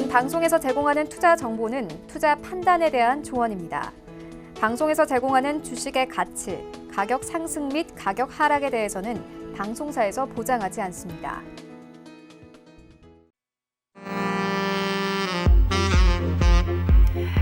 방송에서 제공하는 투자 정보는 투자 판단에 대한 조언입니다. 방송에서 제공하는 주식의 가치, 가격 상승 및 가격 하락에 대해서는 방송사에서 보장하지 않습니다.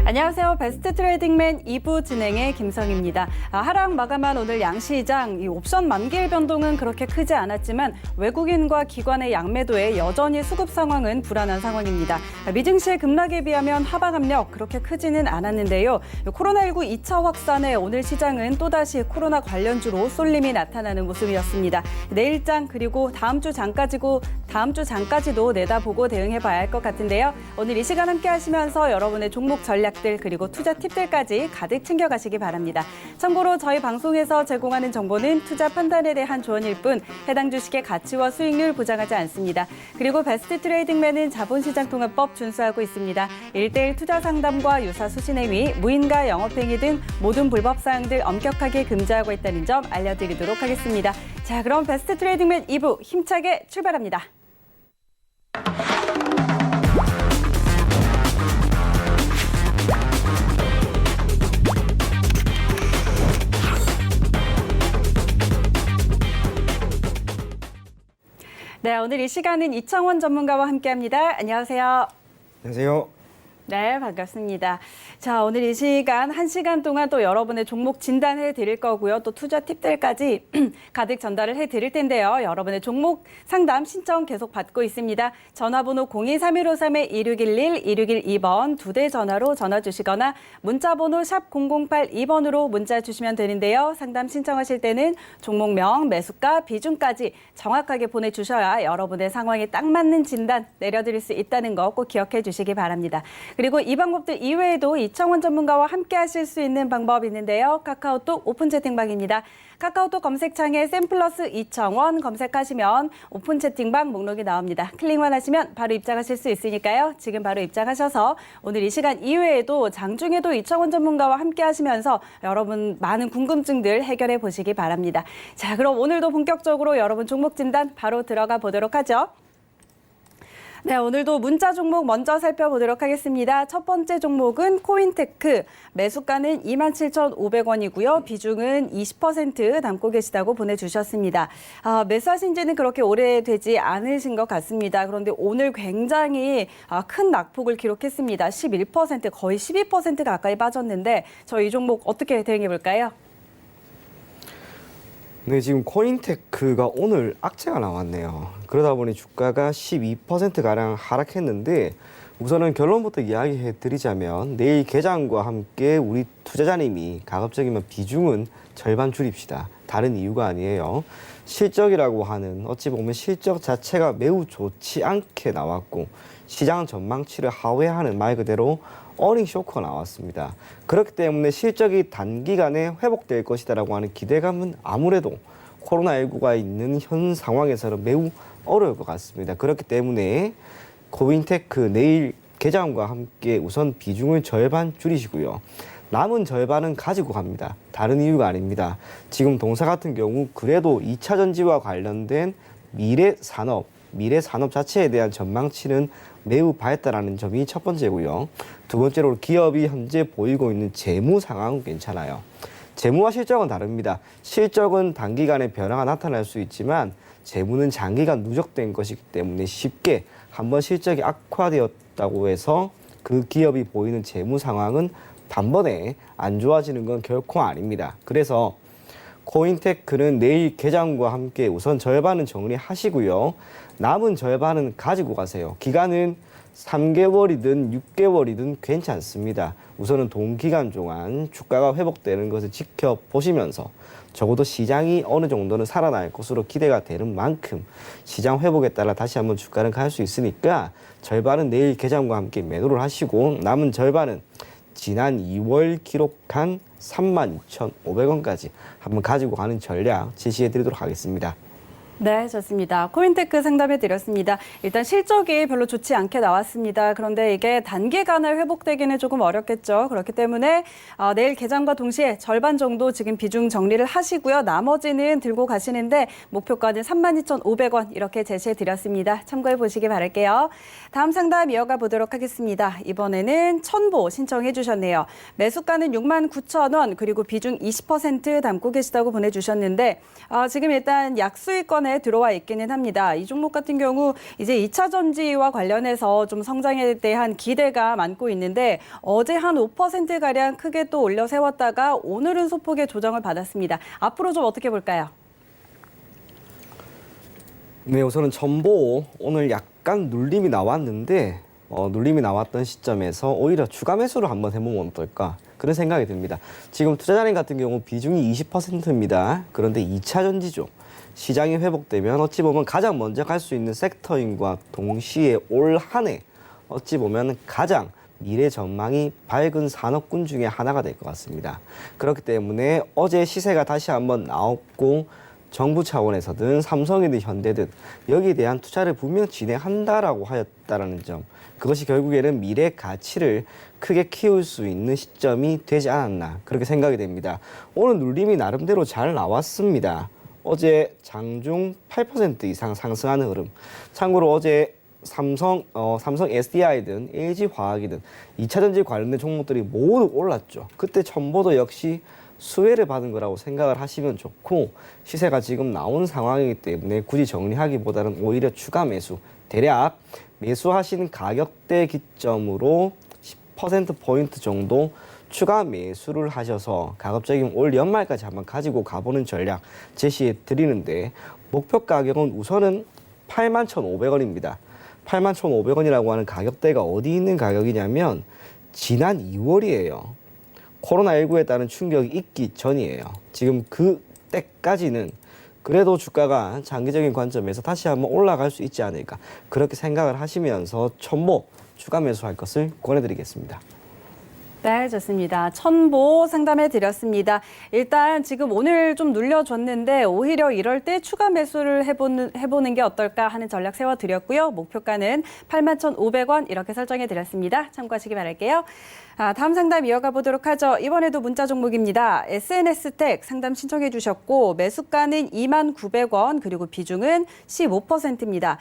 안녕하세요. 베스트 트레이딩맨 2부 진행의 김성입니다. 하락 마감한 오늘 양시장, 이 옵션 만기일 변동은 그렇게 크지 않았지만 외국인과 기관의 양매도에 여전히 수급 상황은 불안한 상황입니다. 미증시의 급락에 비하면 하방 압력 그렇게 크지는 않았는데요. 코로나19 2차 확산에 오늘 시장은 또다시 코로나 관련주로 쏠림이 나타나는 모습이었습니다. 내일장 그리고 다음 주 장까지도 내다보고 대응해봐야 할 것 같은데요. 오늘 이 시간 함께 하시면서 여러분의 종목 전략 그리고 투자 팁들까지 가득 챙겨가시기 바랍니다. 참고로 저희 방송에서 제공하는 정보는 투자 판단에 대한 조언일 뿐 해당 주식의 가치와 수익률 보장하지 않습니다. 그리고 베스트 트레이딩맨은 자본시장통합법 준수하고 있습니다. 1:1 투자 상담과 유사 수신행위, 무인가 영업행위 등 모든 불법 사항들 엄격하게 금지하고 있다는 점 알려드리도록 하겠습니다. 자, 그럼 베스트 트레이딩맨 2부 힘차게 출발합니다. 네, 오늘 이 시간은 이창원 전문가와 함께합니다. 안녕하세요. 안녕하세요. 네, 반갑습니다. 자, 오늘 이 시간 1시간 동안 또 여러분의 종목 진단해 드릴 거고요. 또 투자 팁들까지 가득 전달을 해 드릴 텐데요. 여러분의 종목 상담 신청 계속 받고 있습니다. 전화번호 023153-2611, 2612번 두 대 전화로 전화 주시거나 문자번호 샵 0082번으로 문자 주시면 되는데요. 상담 신청하실 때는 종목명, 매수가, 비중까지 정확하게 보내주셔야 여러분의 상황에 딱 맞는 진단 내려드릴 수 있다는 거 꼭 기억해 주시기 바랍니다. 그리고 이 방법들 이외에도 이창원 전문가와 함께 하실 수 있는 방법이 있는데요. 카카오톡 오픈 채팅방입니다. 카카오톡 검색창에 샘플러스 이창원 검색하시면 오픈 채팅방 목록이 나옵니다. 클릭만 하시면 바로 입장하실 수 있으니까요. 지금 바로 입장하셔서 오늘 이 시간 이외에도 장중에도 이창원 전문가와 함께 하시면서 여러분 많은 궁금증들 해결해 보시기 바랍니다. 자, 그럼 오늘도 본격적으로 여러분 종목 진단 바로 들어가 보도록 하죠. 네, 오늘도 문자 종목 먼저 살펴보도록 하겠습니다. 첫 번째 종목은 코인테크. 매수가는 27,500원이고요. 비중은 20% 담고 계시다고 보내주셨습니다. 매수하신 지는 그렇게 오래되지 않으신 것 같습니다. 그런데 오늘 굉장히 큰 낙폭을 기록했습니다. 11%, 거의 12% 가까이 빠졌는데 저희 이 종목 어떻게 대응해 볼까요? 네, 지금 코인테크가 오늘 악재가 나왔네요. 그러다 보니 주가가 12%가량 하락했는데 우선은 결론부터 이야기해 드리자면 내일 개장과 함께 우리 투자자님이 가급적이면 비중은 절반 줄입시다. 다른 이유가 아니에요. 실적이라고 하는 어찌 보면 실적 자체가 매우 좋지 않게 나왔고 시장 전망치를 하회하는 말 그대로 어닝 쇼크가 나왔습니다. 그렇기 때문에 실적이 단기간에 회복될 것이다라고 하는 기대감은 아무래도 코로나19가 있는 현 상황에서는 매우 어려울 것 같습니다. 그렇기 때문에 코인테크 내일 개장과 함께 우선 비중을 절반 줄이시고요. 남은 절반은 가지고 갑니다. 다른 이유가 아닙니다. 지금 동사 같은 경우 그래도 2차 전지와 관련된 미래 산업 자체에 대한 전망치는 매우 밝다라는 점이 첫 번째고요. 두 번째로 기업이 현재 보이고 있는 재무 상황은 괜찮아요. 재무와 실적은 다릅니다. 실적은 단기간에 변화가 나타날 수 있지만 재무는 장기간 누적된 것이기 때문에 쉽게 한번 실적이 악화되었다고 해서 그 기업이 보이는 재무 상황은 단번에 안 좋아지는 건 결코 아닙니다. 그래서 코인테크는 내일 개장과 함께 우선 절반은 정리하시고요. 남은 절반은 가지고 가세요. 기간은 3개월이든 6개월이든 괜찮습니다. 우선은 동기간 동안 주가가 회복되는 것을 지켜보시면서 적어도 시장이 어느 정도는 살아날 것으로 기대가 되는 만큼 시장 회복에 따라 다시 한번 주가는 갈 수 있으니까 절반은 내일 개장과 함께 매도를 하시고 남은 절반은 지난 2월 기록한 32,500원까지 한번 가지고 가는 전략 제시해 드리도록 하겠습니다. 네, 좋습니다. 코인테크 상담해 드렸습니다. 일단 실적이 별로 좋지 않게 나왔습니다. 그런데 이게 단기간에 회복되기는 조금 어렵겠죠. 그렇기 때문에 내일 개장과 동시에 절반 정도 지금 비중 정리를 하시고요. 나머지는 들고 가시는데 목표가는 32,500원 이렇게 제시해 드렸습니다. 참고해 보시기 바랄게요. 다음 상담 이어가 보도록 하겠습니다. 이번에는 천보 신청해 주셨네요. 매수가는 69,000원 그리고 비중 20% 담고 계시다고 보내주셨는데 지금 일단 약수익권에 들어와 있기는 합니다. 이 종목 같은 경우 이제 2차 전지와 관련해서 좀 성장에 대한 기대가 많고 있는데 어제 한 5%가량 크게 또 올려 세웠다가 오늘은 소폭의 조정을 받았습니다. 앞으로 좀 어떻게 볼까요? 네, 우선은 천보 오늘 약간 눌림이 나왔는데 눌림이 나왔던 시점에서 오히려 추가 매수를 한번 해보면 어떨까 그런 생각이 듭니다. 지금 투자자님 같은 경우 비중이 20%입니다. 그런데 2차 전지죠. 시장이 회복되면 어찌 보면 가장 먼저 갈 수 있는 섹터인과 동시에 올 한 해 어찌 보면 가장 미래 전망이 밝은 산업군 중에 하나가 될 것 같습니다. 그렇기 때문에 어제 시세가 다시 한번 나왔고 정부 차원에서든 삼성이든 현대든 여기에 대한 투자를 분명 진행한다라고 하였다라는 점, 그것이 결국에는 미래 가치를 크게 키울 수 있는 시점이 되지 않았나 그렇게 생각이 됩니다. 오늘 눌림이 나름대로 잘 나왔습니다. 어제 장중 8% 이상 상승하는 흐름. 참고로 어제 삼성 SDI든 LG화학이든 2차 전지 관련된 종목들이 모두 올랐죠. 그때 천보도 역시 수혜를 받은 거라고 생각을 하시면 좋고, 시세가 지금 나온 상황이기 때문에 굳이 정리하기보다는 오히려 추가 매수, 대략 매수하신 가격대 기점으로 10%포인트 정도 추가 매수를 하셔서 가급적이면 올 연말까지 한번 가지고 가보는 전략 제시해 드리는데, 목표 가격은 우선은 81,500원입니다. 81,500원이라고 하는 가격대가 어디 있는 가격이냐면 지난 2월이에요. 코로나19에 따른 충격이 있기 전이에요. 지금 그때까지는 그래도 주가가 장기적인 관점에서 다시 한번 올라갈 수 있지 않을까 그렇게 생각을 하시면서 천보 추가 매수할 것을 권해드리겠습니다. 네, 좋습니다. 천보 상담해 드렸습니다. 일단 지금 오늘 좀 눌려줬는데 오히려 이럴 때 추가 매수를 해보는 게 어떨까 하는 전략 세워드렸고요. 목표가는 81,500원 이렇게 설정해 드렸습니다. 참고하시기 바랄게요. 다음 상담 이어가 보도록 하죠. 이번에도 문자 종목입니다. SNS텍 상담 신청해 주셨고 매수가는 29,000원 그리고 비중은 15%입니다.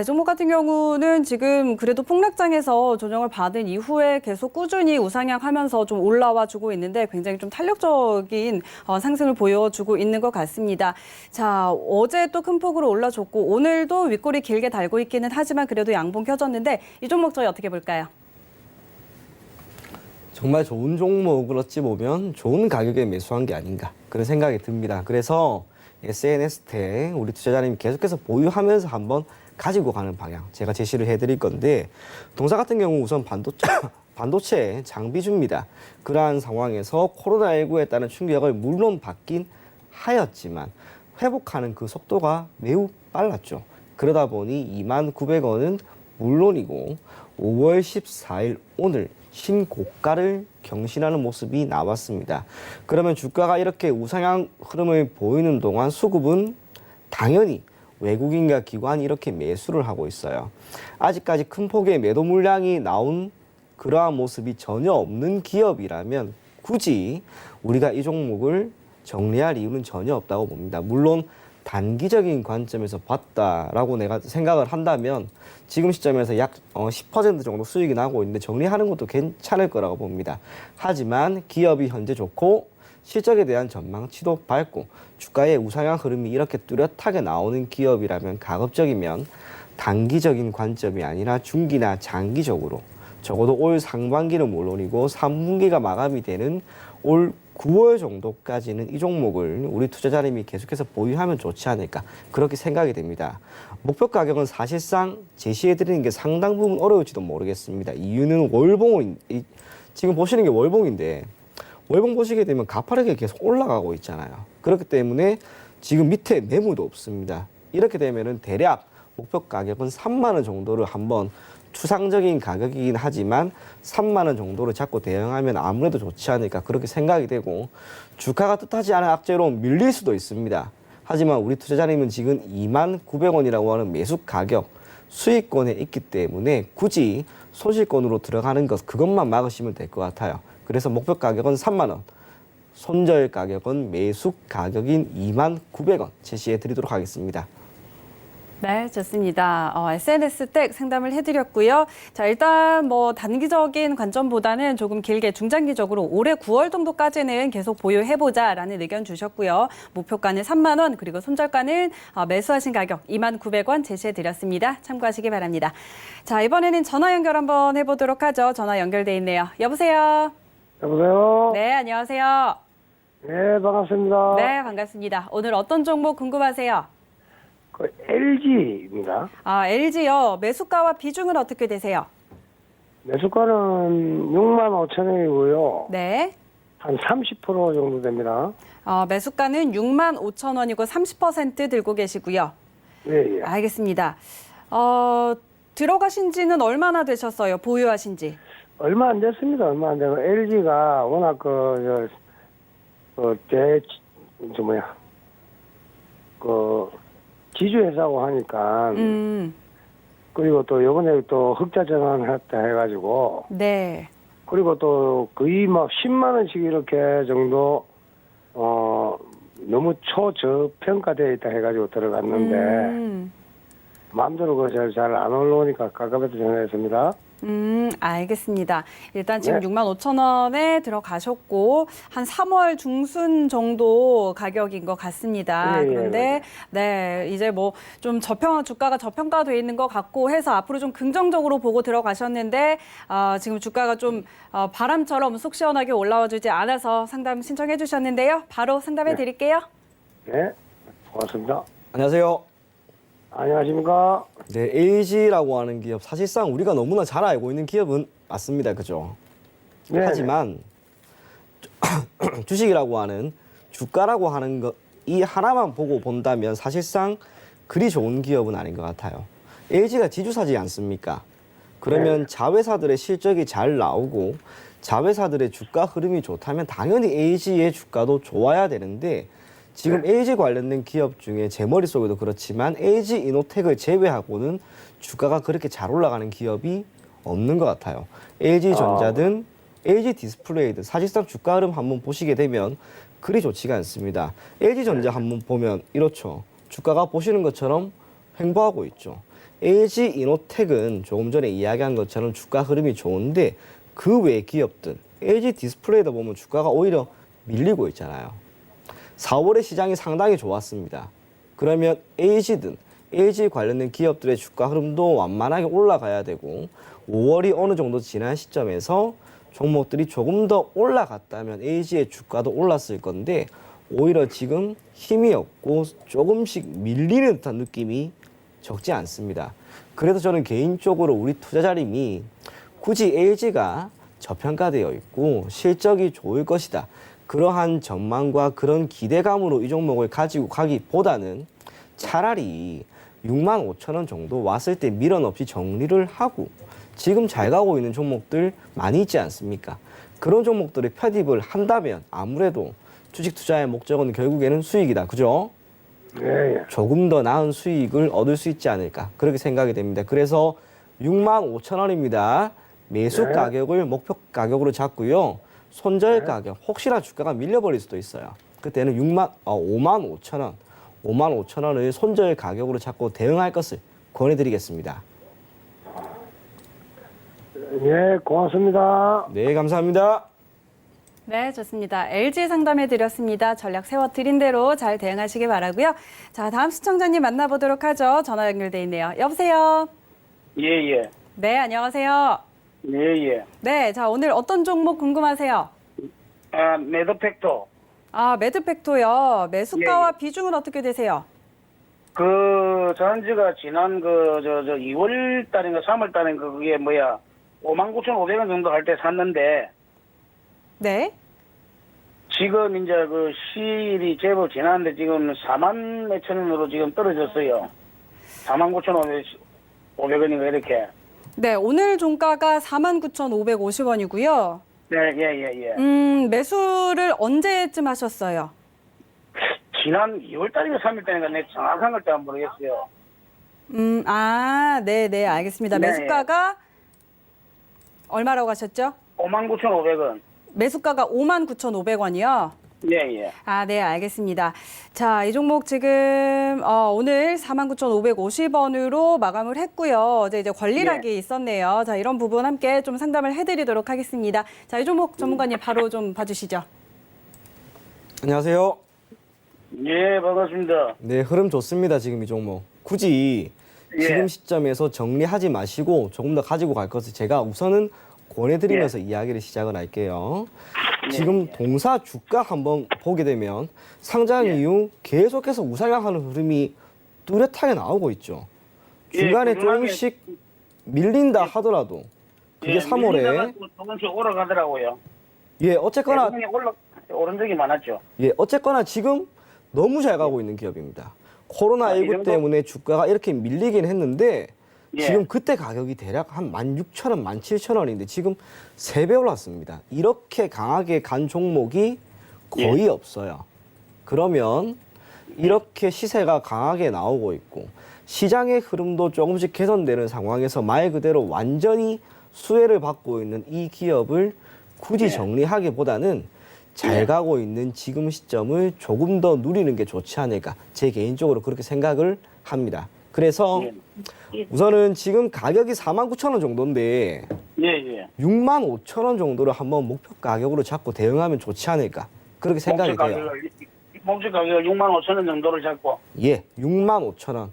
이 종목 같은 경우는 지금 그래도 폭락장에서 조정을 받은 이후에 계속 꾸준히 우상향하면서 좀 올라와 주고 있는데 굉장히 좀 탄력적인 상승을 보여주고 있는 것 같습니다. 자, 어제 또 큰 폭으로 올라줬고 오늘도 윗골이 길게 달고 있기는 하지만 그래도 양봉 켜졌는데 이 종목 저희 어떻게 볼까요? 정말 좋은 종목을 어찌 보면 좋은 가격에 매수한 게 아닌가 그런 생각이 듭니다. 그래서 SNS텍 우리 투자자님 계속해서 보유하면서 한번 가지고 가는 방향 제가 제시를 해드릴 건데, 동사 같은 경우 우선 반도체 장비주입니다. 그러한 상황에서 코로나19에 따른 충격을 물론 받긴 하였지만 회복하는 그 속도가 매우 빨랐죠. 그러다 보니 29,000원은 물론이고 5월 14일 오늘 신고가를 경신하는 모습이 나왔습니다. 그러면 주가가 이렇게 우상향 흐름을 보이는 동안 수급은 당연히 외국인과 기관이 이렇게 매수를 하고 있어요. 아직까지 큰 폭의 매도 물량이 나온 그러한 모습이 전혀 없는 기업이라면 굳이 우리가 이 종목을 정리할 이유는 전혀 없다고 봅니다. 물론 단기적인 관점에서 봤다라고 내가 생각을 한다면 지금 시점에서 약 10% 정도 수익이 나고 있는데 정리하는 것도 괜찮을 거라고 봅니다. 하지만 기업이 현재 좋고 실적에 대한 전망치도 밝고 주가의 우상향 흐름이 이렇게 뚜렷하게 나오는 기업이라면 가급적이면 단기적인 관점이 아니라 중기나 장기적으로 적어도 올 상반기는 물론이고 3분기가 마감이 되는 올 9월 정도까지는 이 종목을 우리 투자자님이 계속해서 보유하면 좋지 않을까 그렇게 생각이 됩니다. 목표 가격은 사실상 제시해드리는 게 상당 부분 어려울지도 모르겠습니다. 이유는 월봉을 지금 보시는 게 월봉인데 월봉 보시게 되면 가파르게 계속 올라가고 있잖아요. 그렇기 때문에 지금 밑에 매물도 없습니다. 이렇게 되면은 대략 목표 가격은 3만 원 정도를 한번 추상적인 가격이긴 하지만 3만 원 정도를 잡고 대응하면 아무래도 좋지 않을까 그렇게 생각이 되고, 주가가 뜻하지 않은 악재로 밀릴 수도 있습니다. 하지만 우리 투자자님은 지금 29,900원이라고 하는 매수 가격 수익권에 있기 때문에 굳이 손실권으로 들어가는 것 그것만 막으시면 될 것 같아요. 그래서 목표 가격은 3만 원, 손절 가격은 매수 가격인 29,900원 제시해 드리도록 하겠습니다. 네, 좋습니다. SNS 댁 상담을 해드렸고요. 자, 일단 뭐 단기적인 관점보다는 조금 길게 중장기적으로 올해 9월 정도까지는 계속 보유해보자라는 의견 주셨고요. 목표가는 3만 원, 그리고 손절가는 매수하신 가격 29,900원 제시해드렸습니다. 참고하시기 바랍니다. 자, 이번에는 전화 연결 한번 해보도록 하죠. 전화 연결돼 있네요. 여보세요? 여보세요? 네, 안녕하세요. 네, 반갑습니다. 네, 반갑습니다. 오늘 어떤 종목 궁금하세요? 그 LG입니다. LG요. 매수가와 비중은 어떻게 되세요? 매수가는 65,000원이고요. 네. 한 30% 정도 됩니다. 매수가는 65,000원이고 30% 들고 계시고요. 예, 예. 알겠습니다. 들어가신 지는 얼마나 되셨어요? 보유하신 지? 얼마 안 됐습니다. 얼마 안 되고 LG가 워낙 지주회사고 하니까 그리고 또 요번에 또 흑자 전환했다 해가지고 네. 그리고 또 거의 막 10만 원씩 이렇게 정도 너무 초저평가되어 있다 해가지고 들어갔는데 마음대로 잘 안 올라오니까 가깝게 전화했습니다. 알겠습니다. 일단 지금 네. 65,000원에 들어가셨고 한 3월 중순 정도 가격인 것 같습니다. 예, 예, 그런데 네, 이제 뭐 좀 주가가 저평가돼 있는 것 같고 해서 앞으로 좀 긍정적으로 보고 들어가셨는데 지금 주가가 좀 바람처럼 속 시원하게 올라와주지 않아서 상담 신청해 주셨는데요. 바로 상담해 드릴게요. 네, 고맙습니다. 안녕하세요. 안녕하십니까? 네, LG라고 하는 기업 사실상 우리가 너무나 잘 알고 있는 기업은 맞습니다. 그죠? 네. 하지만 주식이라고 하는 주가라고 하는 것 이 하나만 보고 본다면 사실상 그리 좋은 기업은 아닌 것 같아요. LG가 지주사지 않습니까? 그러면 네. 자회사들의 실적이 잘 나오고 자회사들의 주가 흐름이 좋다면 당연히 LG의 주가도 좋아야 되는데 지금 LG 관련된 기업 중에 제 머릿속에도 그렇지만 LG 이노텍을 제외하고는 주가가 그렇게 잘 올라가는 기업이 없는 것 같아요. LG전자든 LG 디스플레이든 사실상 주가 흐름 한번 보시게 되면 그리 좋지가 않습니다. LG전자 한번 보면 이렇죠. 주가가 보시는 것처럼 횡보하고 있죠. LG 이노텍은 조금 전에 이야기한 것처럼 주가 흐름이 좋은데 그 외 기업들 LG 디스플레이도 보면 주가가 오히려 밀리고 있잖아요. 4월에 시장이 상당히 좋았습니다. 그러면 LG든 LG 관련된 기업들의 주가 흐름도 완만하게 올라가야 되고 5월이 어느 정도 지난 시점에서 종목들이 조금 더 올라갔다면 LG의 주가도 올랐을 건데 오히려 지금 힘이 없고 조금씩 밀리는 듯한 느낌이 적지 않습니다. 그래서 저는 개인적으로 우리 투자자님이 굳이 LG가 저평가되어 있고 실적이 좋을 것이다. 그러한 전망과 그런 기대감으로 이 종목을 가지고 가기보다는 차라리 65,000원 정도 왔을 때 미련 없이 정리를 하고 지금 잘 가고 있는 종목들 많이 있지 않습니까? 그런 종목들을 편입을 한다면 아무래도 주식 투자의 목적은 결국에는 수익이다. 그죠? 네, 예. 조금 더 나은 수익을 얻을 수 있지 않을까 그렇게 생각이 됩니다. 그래서 65,000원입니다. 매수 네. 가격을 목표 가격으로 잡고요. 손절 가격 혹시나 주가가 밀려버릴 수도 있어요. 그때는 55,000원, 55,000원을 손절 가격으로 잡고 대응할 것을 권해드리겠습니다. 예, 고맙습니다. 네, 감사합니다. 네, 좋습니다. LG 상담해 드렸습니다. 전략 세워 드린 대로 잘 대응하시기 바라고요. 자, 다음 시청자님 만나보도록 하죠. 전화 연결돼 있네요. 여보세요. 예, 예. 네, 안녕하세요. 예, 예. 네, 자, 오늘 어떤 종목 궁금하세요? 매드팩토. 매드팩토요. 매수가와 예, 예. 비중은 어떻게 되세요? 전지가 지난 2월 달인가 3월 달인가 그게 59,500원 정도 할 때 샀는데, 네. 지금 이제 시일이 제법 지났는데 지금 4만 몇천 원으로 지금 떨어졌어요. 49,500원인가 이렇게. 네, 오늘 종가가 49,550원이고요. 네, 예, 예, 예. 매수를 언제쯤 하셨어요? 지난 2월 달인가 3월 달인가 내 정확한 걸 잘 모르겠어요. 네, 알겠습니다. 네. 매수가가 얼마라고 하셨죠? 59,500원. 매수가가 59,500원이요. 예. 네, 알겠습니다. 자, 이 종목 지금 오늘 49,550원으로 마감을 했고요. 어제 이제 권리락이 있었네요. 자, 이런 부분 함께 좀 상담을 해드리도록 하겠습니다. 자, 이 종목 전문가님 바로 좀 봐주시죠. 안녕하세요. 예, 반갑습니다. 네, 흐름 좋습니다. 지금 이 종목. 굳이 예. 지금 시점에서 정리하지 마시고 조금 더 가지고 갈 것을 제가 우선은 권해드리면서 이야기를 시작을 할게요. 지금 동사 주가 한번 보게 되면 상장 이후 계속해서 우상향하는 흐름이 뚜렷하게 나오고 있죠. 중간에 꾸준하게- 조금씩 밀린다 하더라도 그게 3월에 조금씩 올라가더라고요. 어쨌거나 오른 적이 많았죠. 어쨌거나 지금 너무 잘 가고 있는 기업입니다. 이 코로나19 정도? 때문에 주가가 이렇게 밀리긴 했는데 예. 지금 그때 가격이 대략 한 16,000원, 17,000원인데 지금 3배 올랐습니다. 이렇게 강하게 간 종목이 거의 없어요. 그러면 이렇게 시세가 강하게 나오고 있고 시장의 흐름도 조금씩 개선되는 상황에서 말 그대로 완전히 수혜를 받고 있는 이 기업을 굳이 정리하기보다는 잘 가고 있는 지금 시점을 조금 더 누리는 게 좋지 않을까. 제 개인적으로 그렇게 생각을 합니다. 그래서 우선은 지금 가격이 49,000원 정도인데 예. 65,000원 정도를 한번 목표 가격으로 잡고 대응하면 좋지 않을까. 그렇게 생각이 돼요. 목표 가격을 65,000원 정도를 잡고. 65,000원.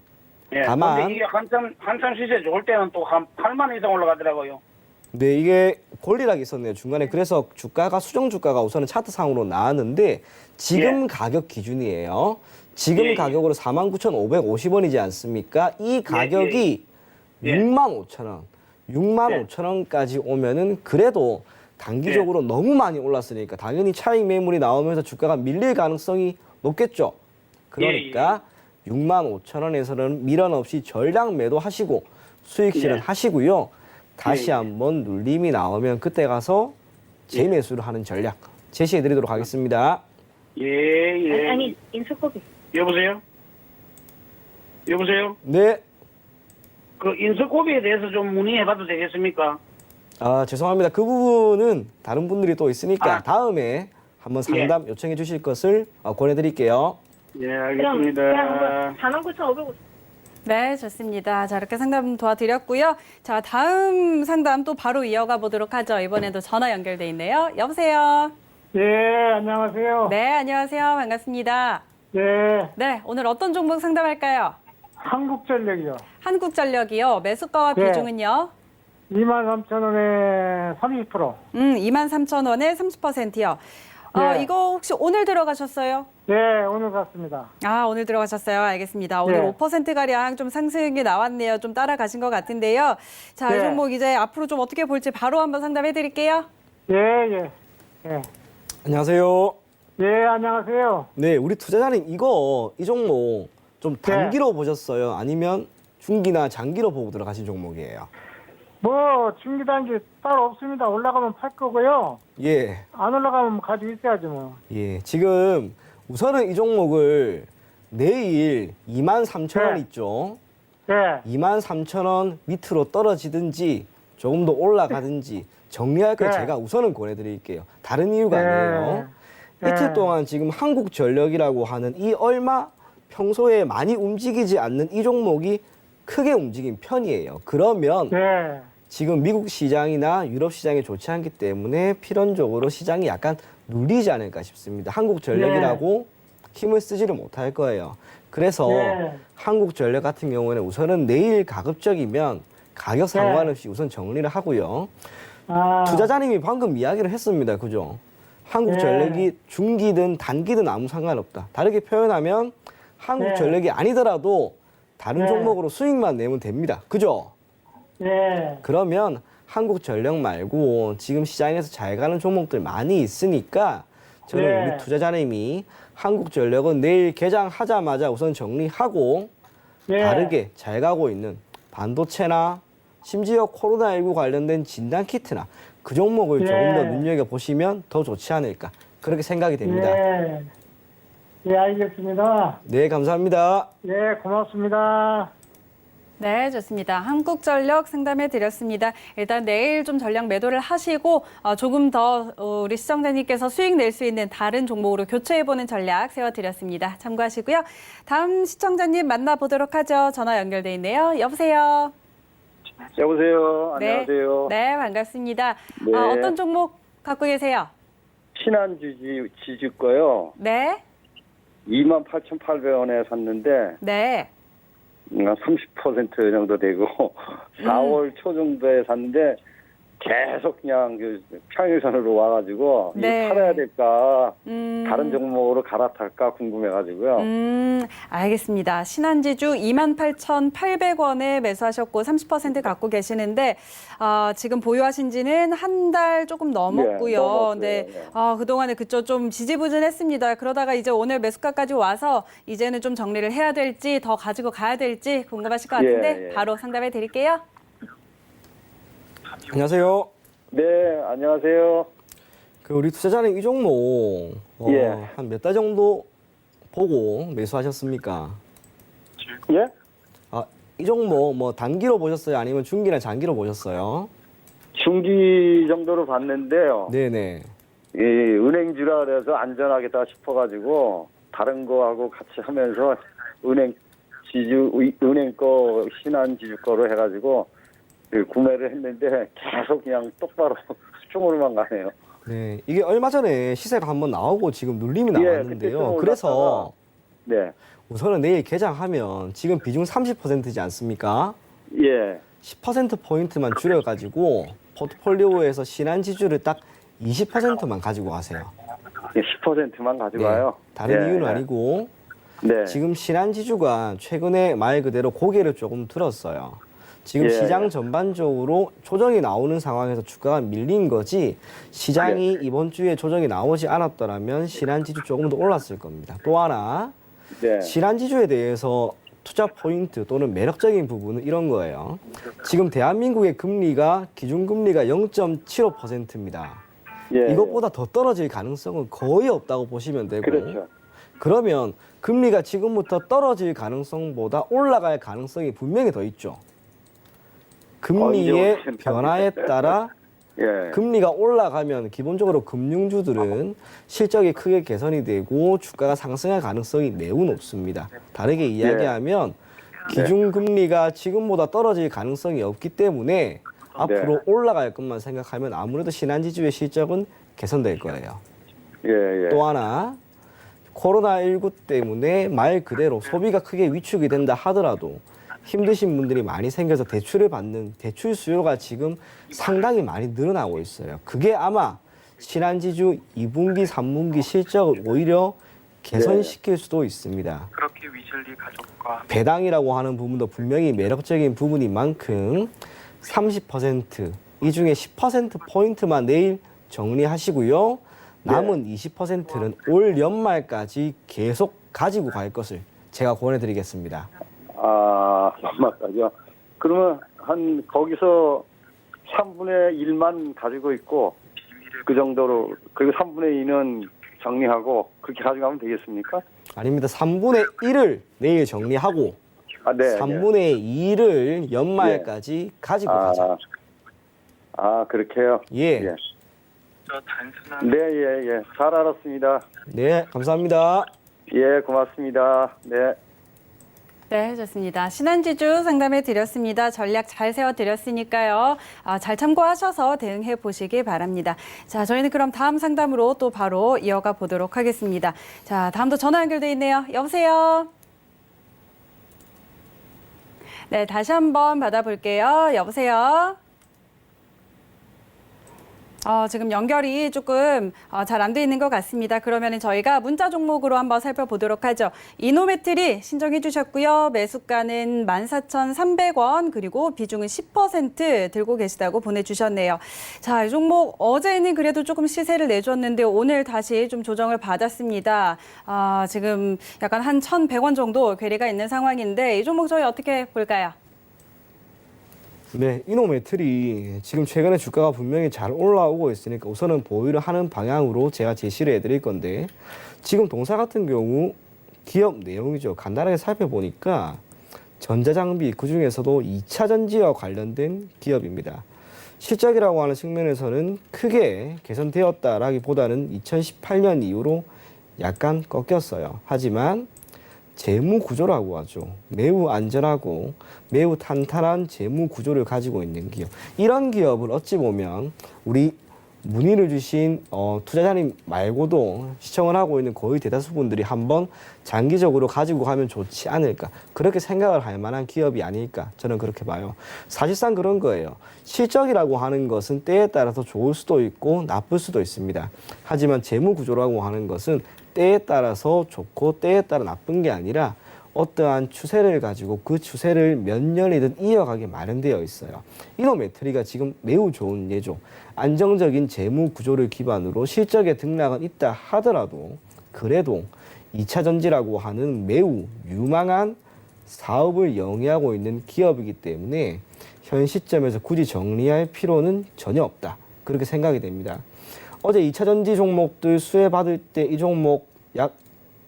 예. 다만- 근데 이게 한참 시세 좋을 때는 또 한 8만 원 이상 올라가더라고요. 네, 이게 권리락이 있었네요. 중간에. 그래서 주가가 수정 주가가 우선은 차트상으로 나왔는데 지금 가격 기준이에요. 지금 예. 가격으로 49,550원이지 않습니까? 이 가격이 예. 65,000원, 65,000원까지 오면은 그래도 단기적으로 너무 많이 올랐으니까 당연히 차익 매물이 나오면서 주가가 밀릴 가능성이 높겠죠. 그러니까 65,000원에서는 미련 없이 전량 매도하시고 수익 실현하시고요. 다시 한번 눌림이 나오면 그때 가서 재매수를 하는 전략 제시해 드리도록 하겠습니다. 예. 아니 인수법이 여보세요? 네. 그 인수고비에 대해서 좀 문의해봐도 되겠습니까? 죄송합니다. 그 부분은 다른 분들이 또 있으니까 아. 다음에 한번 상담 요청해 주실 것을 권해 드릴게요. 예, 그럼 알겠습니다. 한번 49,550 네, 좋습니다. 자, 이렇게 상담 도와드렸고요. 자, 다음 상담 또 바로 이어가 보도록 하죠. 이번에도 전화 연결돼 있네요. 여보세요? 예, 안녕하세요. 네, 안녕하세요. 반갑습니다. 예, 네, 오늘 어떤 종목 상담할까요? 한국전력이요. 한국전력이요. 매수가와 네. 비중은요? 23,000원에 30%. 23,000원에 30%요. 네. 이거 혹시 오늘 들어가셨어요? 네, 오늘 갔습니다. 오늘 들어가셨어요. 알겠습니다. 오늘 네. 5%가량 좀 상승이 나왔네요. 좀 따라가신 것 같은데요. 자, 이 네. 종목 이제 앞으로 좀 어떻게 볼지 바로 한번 상담해 드릴게요. 예. 안녕하세요. 예, 안녕하세요. 네, 우리 투자자님 이 종목 좀 단기로 보셨어요? 아니면 중기나 장기로 보고 들어가신 종목이에요? 뭐, 중기단기 따로 없습니다. 올라가면 팔 거고요. 예. 안 올라가면 가지고 있어야지 뭐. 예, 지금 우선은 이 종목을 내일 23,000원 네. 있죠? 예, 23,000원 밑으로 떨어지든지 조금 더 올라가든지 정리할 걸 네. 제가 우선은 권해드릴게요. 다른 이유가 네. 아니에요. 네. 이틀 동안 지금 한국전력이라고 하는 이 얼마 평소에 많이 움직이지 않는 이 종목이 크게 움직인 편이에요. 그러면 예, 지금 미국 시장이나 유럽 시장이 좋지 않기 때문에 필연적으로 시장이 약간 눌리지 않을까 싶습니다. 한국전력이라고 힘을 쓰지를 못할 거예요. 그래서 네. 한국전력 같은 경우에는 우선은 내일 가급적이면 가격 상관없이 우선 정리를 하고요. 투자자님이 방금 이야기를 했습니다. 그죠? 한국전력이 중기든 단기든 아무 상관없다. 다르게 표현하면 한국전력이 아니더라도 다른 종목으로 수익만 내면 됩니다. 그죠? 예, 그러면 한국전력 말고 지금 시장에서 잘 가는 종목들 많이 있으니까 저는 우리 투자자님이 한국전력은 내일 개장하자마자 우선 정리하고 다르게 잘 가고 있는 반도체나 심지어 코로나19 관련된 진단키트나 그 종목을 조금 더 눈여겨보시면 더 좋지 않을까 그렇게 생각이 됩니다. 예, 알겠습니다. 네, 감사합니다. 예, 고맙습니다. 네, 좋습니다. 한국전력 상담해 드렸습니다. 일단 내일 좀 전량 매도를 하시고 조금 더 우리 시청자님께서 수익 낼 수 있는 다른 종목으로 교체해보는 전략 세워드렸습니다. 참고하시고요. 다음 시청자님 만나보도록 하죠. 전화 연결돼 있네요. 여보세요. 여보세요. 네. 안녕하세요. 네, 반갑습니다. 네. 어떤 종목 갖고 계세요? 신한지주 거요. 네, 28,800원에 샀는데 네. 30% 정도 되고 4월 초 정도에 샀는데 계속 그냥 그 평일선으로 와가지고 네. 이거 팔아야 될까 다른 음, 종목으로 갈아탈까 궁금해가지고요. 알겠습니다. 신한지주 28,800원에 매수하셨고 30% 갖고 계시는데 지금 보유하신 지는 한 달 조금 넘었고요. 넘었어요. 네. 네. 그동안에 그쪽 좀 지지부진했습니다. 그러다가 이제 오늘 매수가까지 와서 이제는 좀 정리를 해야 될지 더 가지고 가야 될지 궁금하실 것 같은데 예. 바로 상담해 드릴게요. 안녕하세요. 네, 안녕하세요. 그 우리 투자자는 이 종목 예. 한 몇 달 정도 보고 매수하셨습니까? 예? 이 종목 뭐 단기로 보셨어요? 아니면 중기나 장기로 보셨어요? 중기 정도로 봤는데요. 네네. 이 은행주라 그래서 안전하겠다 싶어가지고 다른 거하고 같이 하면서 은행 거 신한지주 거로 해가지고 그 구매를 했는데 계속 그냥 똑바로 수중으로만 가네요. 네, 이게 얼마 전에 시세가 한번 나오고 지금 눌림이 예, 나왔는데요. 그때 좀 그래서 네, 우선은 내일 개장하면 지금 비중 30%지 않습니까? 예, 10%포인트만 줄여가지고 포트폴리오에서 신한지주를 딱 20%만 가지고 가세요. 10%만 가지고 와요. 다른 예, 이유는 예. 아니고 네, 지금 신한지주가 최근에 말 그대로 고개를 조금 들었어요. 지금 예, 시장 예. 전반적으로 조정이 나오는 상황에서 주가가 밀린 거지 시장이 이번 주에 조정이 나오지 않았더라면 신한지주 조금 더 올랐을 겁니다. 또 하나 네, 신한지주에 대해서 투자 포인트 또는 매력적인 부분은 이런 거예요. 지금 대한민국의 금리가 기준금리가 0.75%입니다. 예, 이것보다 더 떨어질 가능성은 거의 없다고 보시면 되고 그렇죠. 그러면 금리가 지금부터 떨어질 가능성보다 올라갈 가능성이 분명히 더 있죠. 금리의 언제 변화에 따라 예, 금리가 올라가면 기본적으로 금융주들은 실적이 크게 개선이 되고 주가가 상승할 가능성이 매우 높습니다. 다르게 이야기하면 기준금리가 지금보다 떨어질 가능성이 없기 때문에 앞으로 올라갈 것만 생각하면 아무래도 신한지주의 실적은 개선될 거예요. 예, 예. 또 하나 코로나19 때문에 말 그대로 소비가 크게 위축이 된다 하더라도 힘드신 분들이 많이 생겨서 대출을 받는 대출 수요가 지금 상당히 많이 늘어나고 있어요. 그게 아마 신한지주 2분기, 3분기 실적을 오히려 개선시킬 수도 있습니다. 그렇게 위즐리 가족과 배당이라고 하는 부분도 분명히 매력적인 부분인 만큼 30%, 이 중에 10%포인트만 내일 정리하시고요. 남은 20%는 올 연말까지 계속 가지고 갈 것을 제가 권해드리겠습니다. 연말까지요. 그러면 한 거기서 3분의 1만 가지고 있고 그 정도로 그리고 3분의 2는 정리하고 그렇게 가져가면 되겠습니까? 아닙니다. 3분의 1을 내일 정리하고 네. 3분의 2를 연말까지 가지고 가자. 그렇게요. 예. 예. 저 단순한 네, 예, 예. 잘 알았습니다. 네, 감사합니다. 예, 고맙습니다. 네. 네, 좋습니다. 신한지주 상담해 드렸습니다. 전략 잘 세워 드렸으니까요. 잘 참고하셔서 대응해 보시기 바랍니다. 자, 저희는 그럼 다음 상담으로 또 바로 이어가 보도록 하겠습니다. 자, 다음도 전화 연결돼 있네요. 여보세요. 네, 다시 한번 받아볼게요. 여보세요. 지금 연결이 조금 잘 안 돼 있는 것 같습니다. 그러면 저희가 문자 종목으로 한번 살펴보도록 하죠. 이노매트리 신청해 주셨고요. 매수가는 14,300원 그리고 비중은 10% 들고 계시다고 보내주셨네요. 자, 이 종목 어제는 그래도 조금 시세를 내줬는데 오늘 다시 좀 조정을 받았습니다. 지금 약간 한 1,100원 정도 괴리가 있는 상황인데 이 종목 저희 어떻게 볼까요? 네, 이노메틀이 지금 최근에 주가가 분명히 잘 올라오고 있으니까 우선은 보유를 하는 방향으로 제가 제시를 해드릴 건데 지금 동사 같은 경우 기업 내용이죠. 간단하게 살펴보니까 전자장비 그중에서도 2차 전지와 관련된 기업입니다. 실적이라고 하는 측면에서는 크게 개선되었다라기보다는 2018년 이후로 약간 꺾였어요. 하지만 재무 구조라고 하죠. 매우 안전하고 매우 탄탄한 재무 구조를 가지고 있는 기업. 이런 기업을 어찌 보면 우리 문의를 주신 투자자님 말고도 시청을 하고 있는 거의 대다수 분들이 한번 장기적으로 가지고 가면 좋지 않을까. 그렇게 생각을 할 만한 기업이 아닐까. 저는 그렇게 봐요. 사실상 그런 거예요. 실적이라고 하는 것은 때에 따라서 좋을 수도 있고 나쁠 수도 있습니다. 하지만 재무 구조라고 하는 것은 때에 따라서 좋고 때에 따라 나쁜 게 아니라 어떠한 추세를 가지고 그 추세를 몇 년이든 이어가게 마련되어 있어요. 이노메트리가 지금 매우 좋은 예죠. 안정적인 재무 구조를 기반으로 실적의 등락은 있다 하더라도 그래도 2차 전지라고 하는 매우 유망한 사업을 영위하고 있는 기업이기 때문에 현 시점에서 굳이 정리할 필요는 전혀 없다. 그렇게 생각이 됩니다. 어제 2차 전지 종목들 수혜받을 때 이 종목 약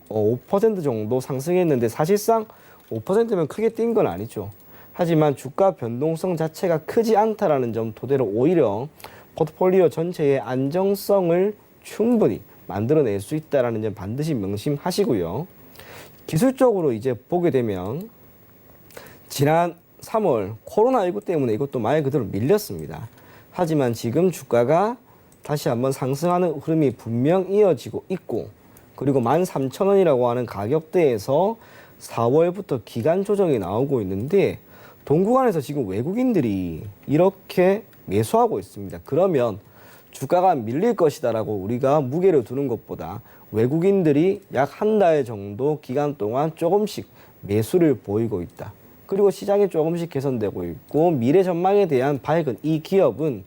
5% 정도 상승했는데 사실상 5%면 크게 뛴 건 아니죠. 하지만 주가 변동성 자체가 크지 않다라는 점 토대로 오히려 포트폴리오 전체의 안정성을 충분히 만들어낼 수 있다는 점 반드시 명심하시고요. 기술적으로 이제 보게 되면 지난 3월 코로나19 때문에 이것도 말 그대로 밀렸습니다. 하지만 지금 주가가 다시 한번 상승하는 흐름이 분명 이어지고 있고 그리고 13,000원이라고 하는 가격대에서 4월부터 기간 조정이 나오고 있는데 동구간에서 지금 외국인들이 이렇게 매수하고 있습니다. 그러면 주가가 밀릴 것이다라고 우리가 무게를 두는 것보다 외국인들이 약 한 달 정도 기간 동안 조금씩 매수를 보이고 있다. 그리고 시장이 조금씩 개선되고 있고 미래 전망에 대한 밝은 이 기업은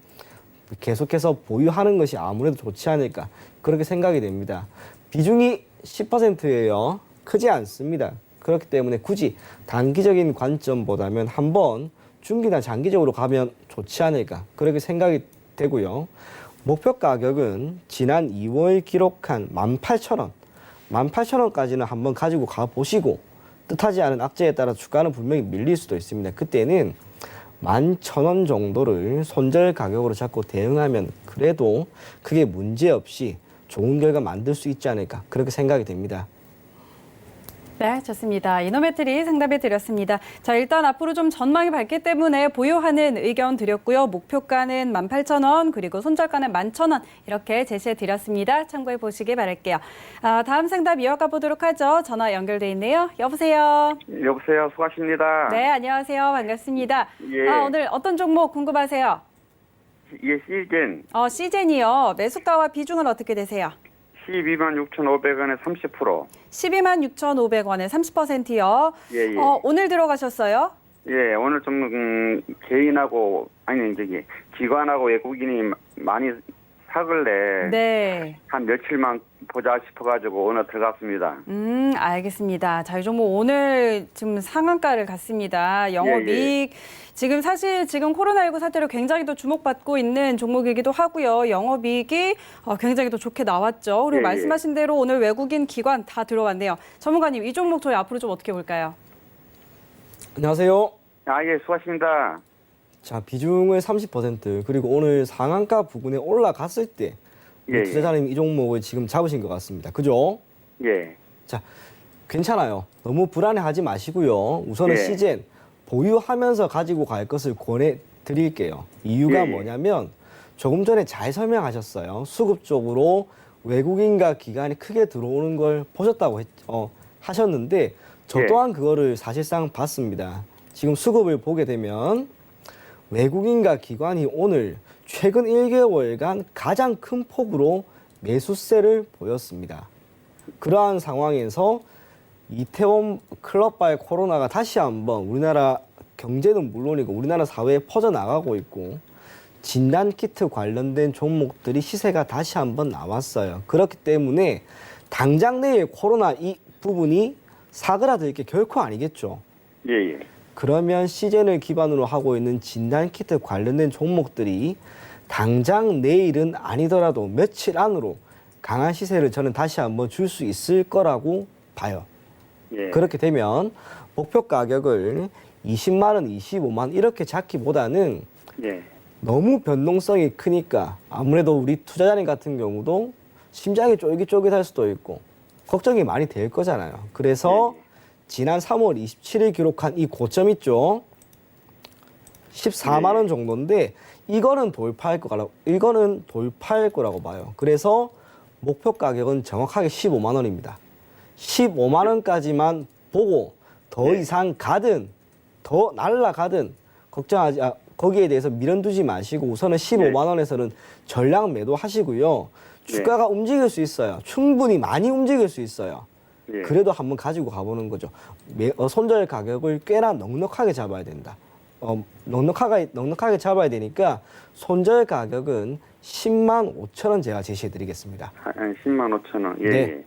계속해서 보유하는 것이 아무래도 좋지 않을까 그렇게 생각이 됩니다. 비중이 10%예요. 크지 않습니다. 그렇기 때문에 굳이 단기적인 관점보다는 한번 중기나 장기적으로 가면 좋지 않을까 그렇게 생각이 되고요. 목표 가격은 지난 2월 기록한 18,000원, 18,000원까지는 한번 가지고 가보시고 뜻하지 않은 악재에 따라 주가는 분명히 밀릴 수도 있습니다. 그때는 11,000원 정도를 손절 가격으로 잡고 대응하면 그래도 크게 문제없이 좋은 결과 만들 수 있지 않을까 그렇게 생각이 됩니다. 네, 좋습니다. 이노메트리 상담해 드렸습니다. 자, 일단 앞으로 좀 전망이 밝기 때문에 보유하는 의견 드렸고요. 목표가는 18,000원, 그리고 손절가는 11,000원 이렇게 제시해 드렸습니다. 참고해 보시기 바랄게요. 다음 상담 이어가 보도록 하죠. 전화 연결돼 있네요. 여보세요. 여보세요. 수고하십니다. 네, 안녕하세요. 반갑습니다. 예. 오늘 어떤 종목 궁금하세요? 예, 시즌 시젠이요. 매수가와 비중은 어떻게 되세요? 126,500원에 30%. 126,500원에 30%요. 예, 예. 오늘 들어가셨어요? 예, 오늘 좀 개인하고 기관하고 외국인이 많이 사길래 네. 한 며칠만 보자 싶어가지고 오늘 들어갔습니다. 알겠습니다. 자, 이 종목 오늘 지금 상한가를 갔습니다. 영업이익 지금 사실 지금 코로나19 사태로 굉장히 또 주목받고 있는 종목이기도 하고요. 영업이익이 굉장히 또 좋게 나왔죠. 그리고 말씀하신 대로 오늘 외국인 기관 다 들어왔네요. 전문가님, 이 종목 저희 앞으로 좀 어떻게 볼까요? 안녕하세요. 예, 수고하십니다. 자, 비중을 30% 그리고 오늘 상한가 부근에 올라갔을 때 투자자님 이 종목을 지금 잡으신 것 같습니다. 그죠? 예. 자, 괜찮아요. 너무 불안해하지 마시고요. 우선은 시젠 보유하면서 가지고 갈 것을 권해드릴게요. 이유가 뭐냐면 조금 전에 잘 설명하셨어요. 수급 쪽으로 외국인과 기관이 크게 들어오는 걸 보셨다고 하셨는데 저 또한 그거를 사실상 봤습니다. 지금 수급을 보게 되면 외국인과 기관이 오늘 최근 1개월간 가장 큰 폭으로 매수세를 보였습니다. 그러한 상황에서 이태원 클럽바의 코로나가 다시 한번 우리나라 경제는 물론이고 우리나라 사회에 퍼져나가고 있고 진단키트 관련된 종목들이 시세가 다시 한번 나왔어요. 그렇기 때문에 당장 내일 코로나 이 부분이 사그라들 게 결코 아니겠죠. 예, 예. 그러면 시즌을 기반으로 하고 있는 진단키트 관련된 종목들이 당장 내일은 아니더라도 며칠 안으로 강한 시세를 저는 다시 한번 줄 수 있을 거라고 봐요. 예. 그렇게 되면 목표 가격을 20만 원, 25만 원 이렇게 잡기보다는 예. 너무 변동성이 크니까 아무래도 우리 투자자님 같은 경우도 심장이 쫄깃쫄깃할 수도 있고 걱정이 많이 될 거잖아요. 그래서 지난 3월 27일 기록한 이 고점 있죠. 14만 원 정도인데 이거는 돌파할 거라고 봐요. 그래서 목표 가격은 정확하게 15만 원입니다. 15만 원까지만 보고 더 이상 가든 더 날라가든 거기에 대해서 미련두지 마시고 우선은 15만 원에서는 전량 매도하시고요. 주가가 움직일 수 있어요. 충분히 많이 움직일 수 있어요. 예. 그래도 한번 가지고 가보는 거죠. 손절 가격을 꽤나 넉넉하게 잡아야 된다. 넉넉하게 잡아야 되니까 손절 가격은 10만 5천 원 제가 제시해드리겠습니다. 10만 5천 원. 예. 네.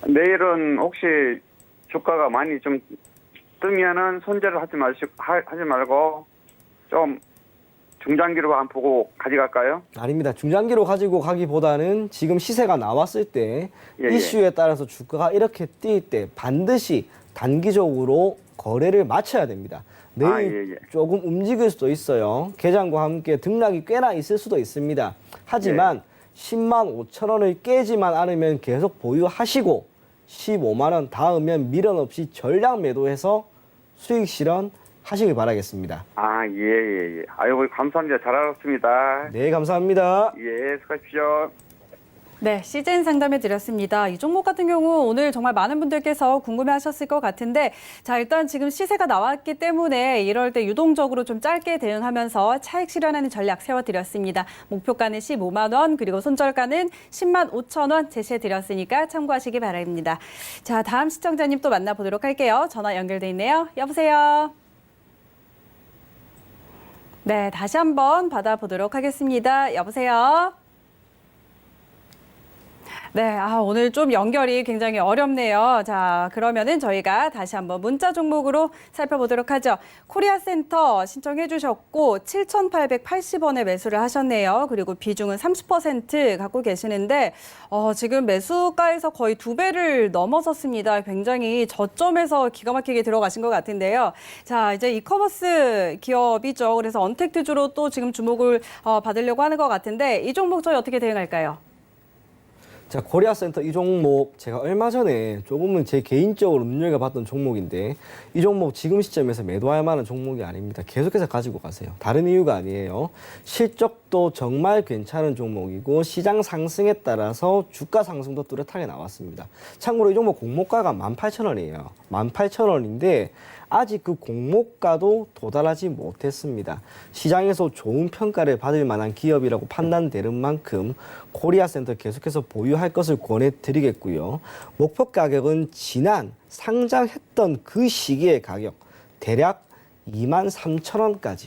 내일은 혹시 주가가 많이 좀 뜨면은 손절을 하지 말고 좀 중장기로 한 보고 가져갈까요? 아닙니다. 중장기로 가지고 가기보다는 지금 시세가 나왔을 때 예, 이슈에 따라서 주가가 이렇게 뛸 때 반드시 단기적으로 거래를 마쳐야 됩니다. 내일 조금 움직일 수도 있어요. 개장과 함께 등락이 꽤나 있을 수도 있습니다. 하지만 10만 5천 원을 깨지만 않으면 계속 보유하시고 15만 원 닿으면 미련 없이 전량 매도해서 수익 실현하시길 바라겠습니다. 예. 아이고, 감사합니다. 잘 알았습니다. 네, 감사합니다. 예, 수고하십시오. 네, 시즌 상담해 드렸습니다. 이 종목 같은 경우 오늘 정말 많은 분들께서 궁금해하셨을 것 같은데, 자, 일단 지금 시세가 나왔기 때문에 이럴 때 유동적으로 좀 짧게 대응하면서 차익 실현하는 전략 세워드렸습니다. 목표가는 15만 원, 그리고 손절가는 10만 5천 원 제시해 드렸으니까 참고하시기 바랍니다. 자, 다음 시청자님 또 만나보도록 할게요. 전화 연결돼 있네요. 여보세요. 네, 다시 한번 받아보도록 하겠습니다. 여보세요. 네, 오늘 좀 연결이 굉장히 어렵네요. 자, 그러면은 저희가 다시 한번 문자 종목으로 살펴보도록 하죠. 코리아센터 신청해 주셨고 7,880원에 매수를 하셨네요. 그리고 비중은 30% 갖고 계시는데 지금 매수가에서 거의 2배를 넘어섰습니다. 굉장히 저점에서 기가 막히게 들어가신 것 같은데요. 자, 이제 이커머스 기업이죠. 그래서 언택트주로 또 지금 주목을 받으려고 하는 것 같은데 이 종목 저희 어떻게 대응할까요? 자, 코리아센터 이 종목 제가 얼마 전에 조금은 제 개인적으로 눈여겨봤던 종목인데 이 종목 지금 시점에서 매도할 만한 종목이 아닙니다. 계속해서 가지고 가세요. 다른 이유가 아니에요. 실적도 정말 괜찮은 종목이고 시장 상승에 따라서 주가 상승도 뚜렷하게 나왔습니다. 참고로 이 종목 공모가가 18,000원이에요. 18,000원인데 아직 그 공모가도 도달하지 못했습니다. 시장에서 좋은 평가를 받을 만한 기업이라고 판단되는 만큼 코리아센터 계속해서 보유할 것을 권해드리겠고요. 목표 가격은 지난 상장했던 그 시기의 가격 대략 23,000원까지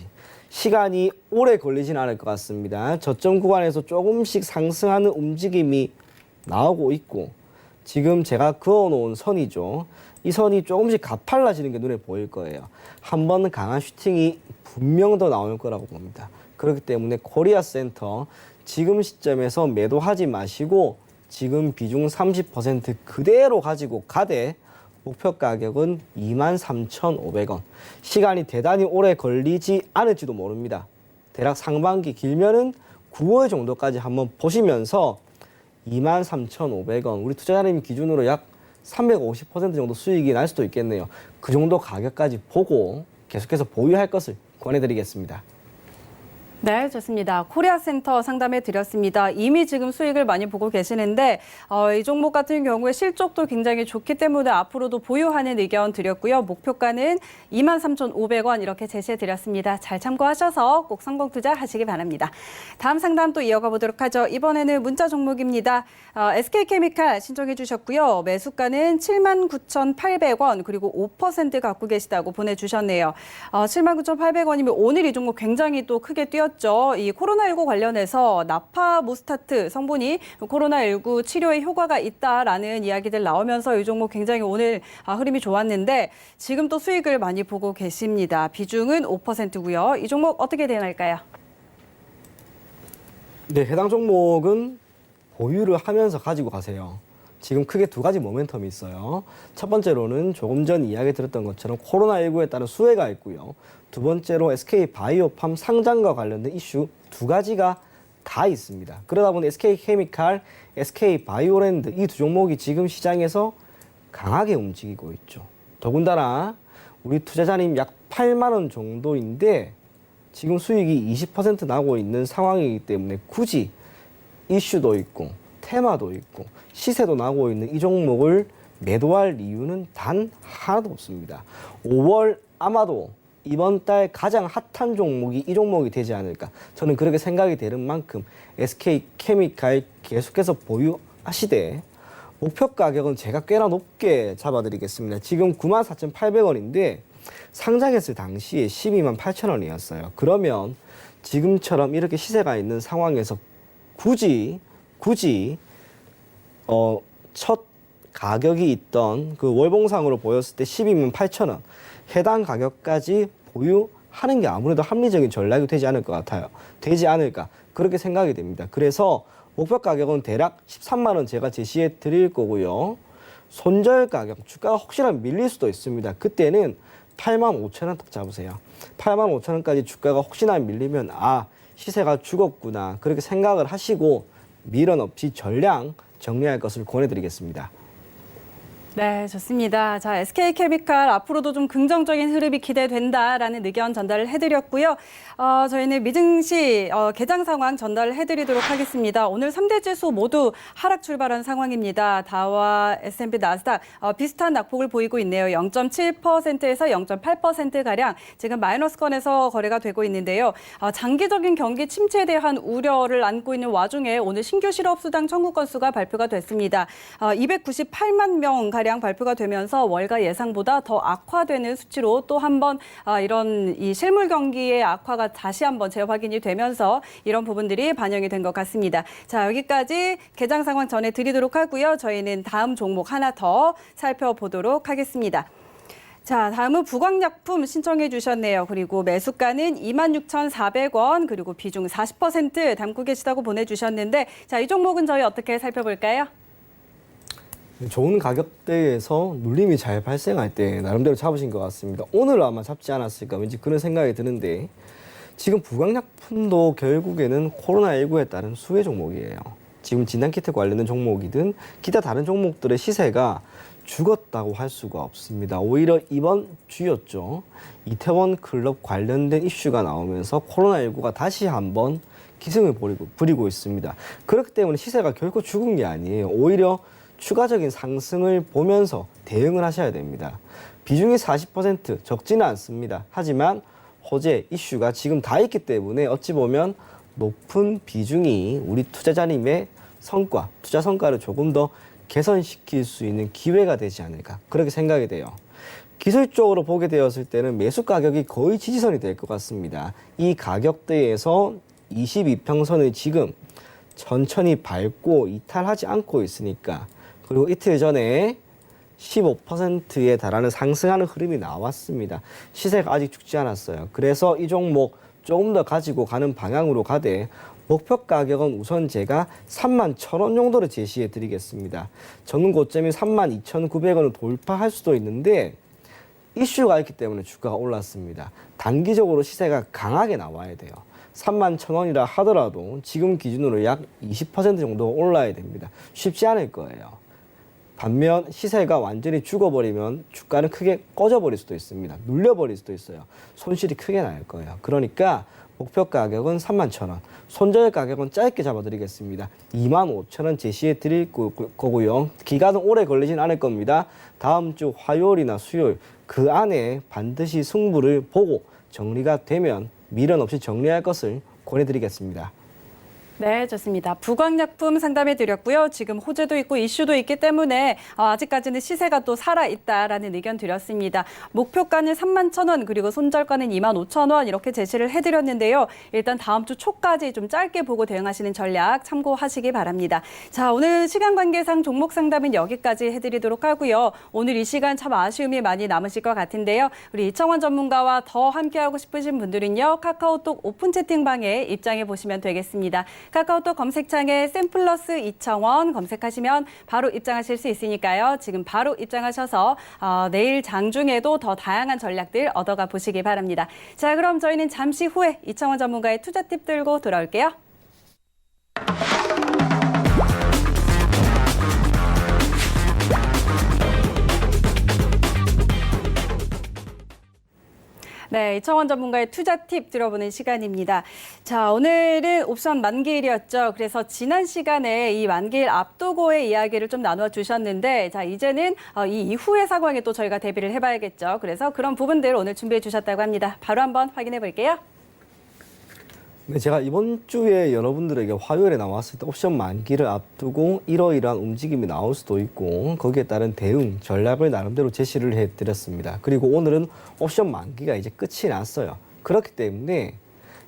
시간이 오래 걸리진 않을 것 같습니다. 저점 구간에서 조금씩 상승하는 움직임이 나오고 있고 지금 제가 그어놓은 선이죠. 이 선이 조금씩 가팔라지는 게 눈에 보일 거예요. 한 번 강한 슈팅이 분명 더 나올 거라고 봅니다. 그렇기 때문에 코리아센터 지금 시점에서 매도하지 마시고 지금 비중 30% 그대로 가지고 가되 목표 가격은 23,500원. 시간이 대단히 오래 걸리지 않을지도 모릅니다. 대략 상반기 길면은 9월 정도까지 한번 보시면서 23,500원. 우리 투자자님 기준으로 약 350% 정도 수익이 날 수도 있겠네요. 그 정도 가격까지 보고 계속해서 보유할 것을 권해드리겠습니다. 네, 좋습니다. 코리아센터 상담해 드렸습니다. 이미 지금 수익을 많이 보고 계시는데 이 종목 같은 경우에 실적도 굉장히 좋기 때문에 앞으로도 보유하는 의견 드렸고요. 목표가는 23,500원 이렇게 제시해 드렸습니다. 잘 참고하셔서 꼭 성공 투자하시기 바랍니다. 다음 상담 또 이어가 보도록 하죠. 이번에는 문자 종목입니다. SK케미칼 신청해 주셨고요. 매수가는 79,800원 그리고 5% 갖고 계시다고 보내주셨네요. 79,800원이면 오늘 이 종목 굉장히 또 크게 뛰었죠. 주셨죠. 이 코로나19 관련해서 나파모스타트 성분이 코로나19 치료에 효과가 있다라는 이야기들 나오면서 이 종목 굉장히 오늘 흐름이 좋았는데 지금 또 수익을 많이 보고 계십니다. 비중은 5%고요. 이 종목 어떻게 대응할까요? 네, 해당 종목은 보유를 하면서 가지고 가세요. 지금 크게 두 가지 모멘텀이 있어요. 첫 번째로는 조금 전 이야기 드렸던 것처럼 코로나19에 따른 수혜가 있고요. 두 번째로 SK바이오팜 상장과 관련된 이슈 두 가지가 다 있습니다. 그러다 보니 SK케미칼, SK바이오랜드 이 두 종목이 지금 시장에서 강하게 움직이고 있죠. 더군다나 우리 투자자님 약 8만 원 정도인데 지금 수익이 20% 나고 있는 상황이기 때문에 굳이 이슈도 있고 테마도 있고 시세도 나고 있는 이 종목을 매도할 이유는 단 하나도 없습니다. 5월 아마도 이번 달 가장 핫한 종목이 이 종목이 되지 않을까. 저는 그렇게 생각이 되는 만큼 SK케미칼 계속해서 보유하시되 목표 가격은 제가 꽤나 높게 잡아드리겠습니다. 지금 94,800원인데 상장했을 당시에 128,000원이었어요. 그러면 지금처럼 이렇게 시세가 있는 상황에서 굳이 첫 가격이 있던 그 월봉상으로 보였을 때 128,000원 해당 가격까지 보유하는 게 아무래도 합리적인 전략이 되지 않을 것 같아요. 되지 않을까 그렇게 생각이 됩니다. 그래서 목표 가격은 대략 13만 원 제가 제시해 드릴 거고요. 손절 가격 주가가 혹시나 밀릴 수도 있습니다. 그때는 85,000원 딱 잡으세요. 85,000원까지 주가가 혹시나 밀리면 시세가 죽었구나 그렇게 생각을 하시고 미련 없이 전량 정리할 것을 권해드리겠습니다. 네, 좋습니다. 자, SK케미칼 앞으로도 좀 긍정적인 흐름이 기대된다라는 의견 전달을 해드렸고요. 저희는 미증시 개장 상황 전달을 해드리도록 하겠습니다. 오늘 3대 지수 모두 하락 출발한 상황입니다. 다우와 S&P 나스닥 비슷한 낙폭을 보이고 있네요. 0.7%에서 0.8%가량 지금 마이너스권에서 거래가 되고 있는데요. 장기적인 경기 침체에 대한 우려를 안고 있는 와중에 오늘 신규 실업수당 청구 건수가 발표가 됐습니다. 298만 명 가량 발표가 되면서 월가 예상보다 더 악화되는 수치로 또 한 번 이런 이 실물 경기의 악화가 다시 한번 재확인이 되면서 이런 부분들이 반영이 된 것 같습니다. 자, 여기까지 개장 상황 전해드리도록 하고요. 저희는 다음 종목 하나 더 살펴보도록 하겠습니다. 자, 다음은 부광약품 신청해 주셨네요. 그리고 매수가는 26,400원, 그리고 비중 40% 담고 계시다고 보내주셨는데, 자, 이 종목은 저희 어떻게 살펴볼까요? 좋은 가격대에서 눌림이 잘 발생할 때 나름대로 잡으신 것 같습니다. 오늘 아마 잡지 않았을까 왠지 그런 생각이 드는데 지금 부광약품도 결국에는 코로나19에 따른 수혜 종목이에요. 지금 진단키트 관련된 종목이든 기타 다른 종목들의 시세가 죽었다고 할 수가 없습니다. 오히려 이번 주였죠. 이태원 클럽 관련된 이슈가 나오면서 코로나19가 다시 한번 기승을 부리고 있습니다. 그렇기 때문에 시세가 결코 죽은 게 아니에요. 오히려 추가적인 상승을 보면서 대응을 하셔야 됩니다. 비중이 40% 적지는 않습니다. 하지만 호재 이슈가 지금 다 있기 때문에 어찌 보면 높은 비중이 우리 투자자님의 성과, 투자 성과를 조금 더 개선시킬 수 있는 기회가 되지 않을까 그렇게 생각이 돼요. 기술적으로 보게 되었을 때는 매수 가격이 거의 지지선이 될 것 같습니다. 이 가격대에서 22평선을 지금 천천히 밟고 이탈하지 않고 있으니까 그리고 이틀 전에 15%에 달하는 상승하는 흐름이 나왔습니다. 시세가 아직 죽지 않았어요. 그래서 이 종목 조금 더 가지고 가는 방향으로 가되 목표 가격은 우선 제가 31,000원 정도를 제시해 드리겠습니다. 전문 고점이 32,900원을 돌파할 수도 있는데 이슈가 있기 때문에 주가가 올랐습니다. 단기적으로 시세가 강하게 나와야 돼요. 31,000원이라 하더라도 지금 기준으로 약 20% 정도 올라야 됩니다. 쉽지 않을 거예요. 반면 시세가 완전히 죽어버리면 주가는 크게 꺼져버릴 수도 있습니다. 눌려버릴 수도 있어요. 손실이 크게 날 거예요. 그러니까 목표 가격은 31,000원, 손절 가격은 짧게 잡아드리겠습니다. 25,000원 제시해 드릴 거고요. 기간은 오래 걸리진 않을 겁니다. 다음 주 화요일이나 수요일 그 안에 반드시 승부를 보고 정리가 되면 미련 없이 정리할 것을 권해드리겠습니다. 네, 좋습니다. 부광약품 상담해 드렸고요. 지금 호재도 있고 이슈도 있기 때문에 아직까지는 시세가 또 살아있다라는 의견 드렸습니다. 목표가는 31,000원 그리고 손절가는 25,000원 이렇게 제시를 해드렸는데요. 일단 다음 주 초까지 좀 짧게 보고 대응하시는 전략 참고하시기 바랍니다. 자, 오늘 시간 관계상 종목 상담은 여기까지 해드리도록 하고요. 오늘 이 시간 참 아쉬움이 많이 남으실 것 같은데요. 우리 이청원 전문가와 더 함께하고 싶으신 분들은요. 카카오톡 오픈 채팅방에 입장해 보시면 되겠습니다. 카카오톡 검색창에 샘플러스 이청원 검색하시면 바로 입장하실 수 있으니까요. 지금 바로 입장하셔서 내일 장중에도 더 다양한 전략들 얻어가 보시기 바랍니다. 자, 그럼 저희는 잠시 후에 이청원 전문가의 투자 팁 들고 돌아올게요. 네, 이청원 전문가의 투자 팁 들어보는 시간입니다. 자, 오늘은 옵션 만기일이었죠. 그래서 지난 시간에 이 만기일 앞두고의 이야기를 좀 나누어 주셨는데, 자, 이제는 이 이후의 상황에 또 저희가 대비를 해봐야겠죠. 그래서 그런 부분들 오늘 준비해 주셨다고 합니다. 바로 한번 확인해 볼게요. 네, 제가 이번 주에 여러분들에게 화요일에 나왔을 때 옵션 만기를 앞두고 이러이러한 움직임이 나올 수도 있고 거기에 따른 대응 전략을 나름대로 제시를 해드렸습니다. 그리고 오늘은 옵션 만기가 이제 끝이 났어요. 그렇기 때문에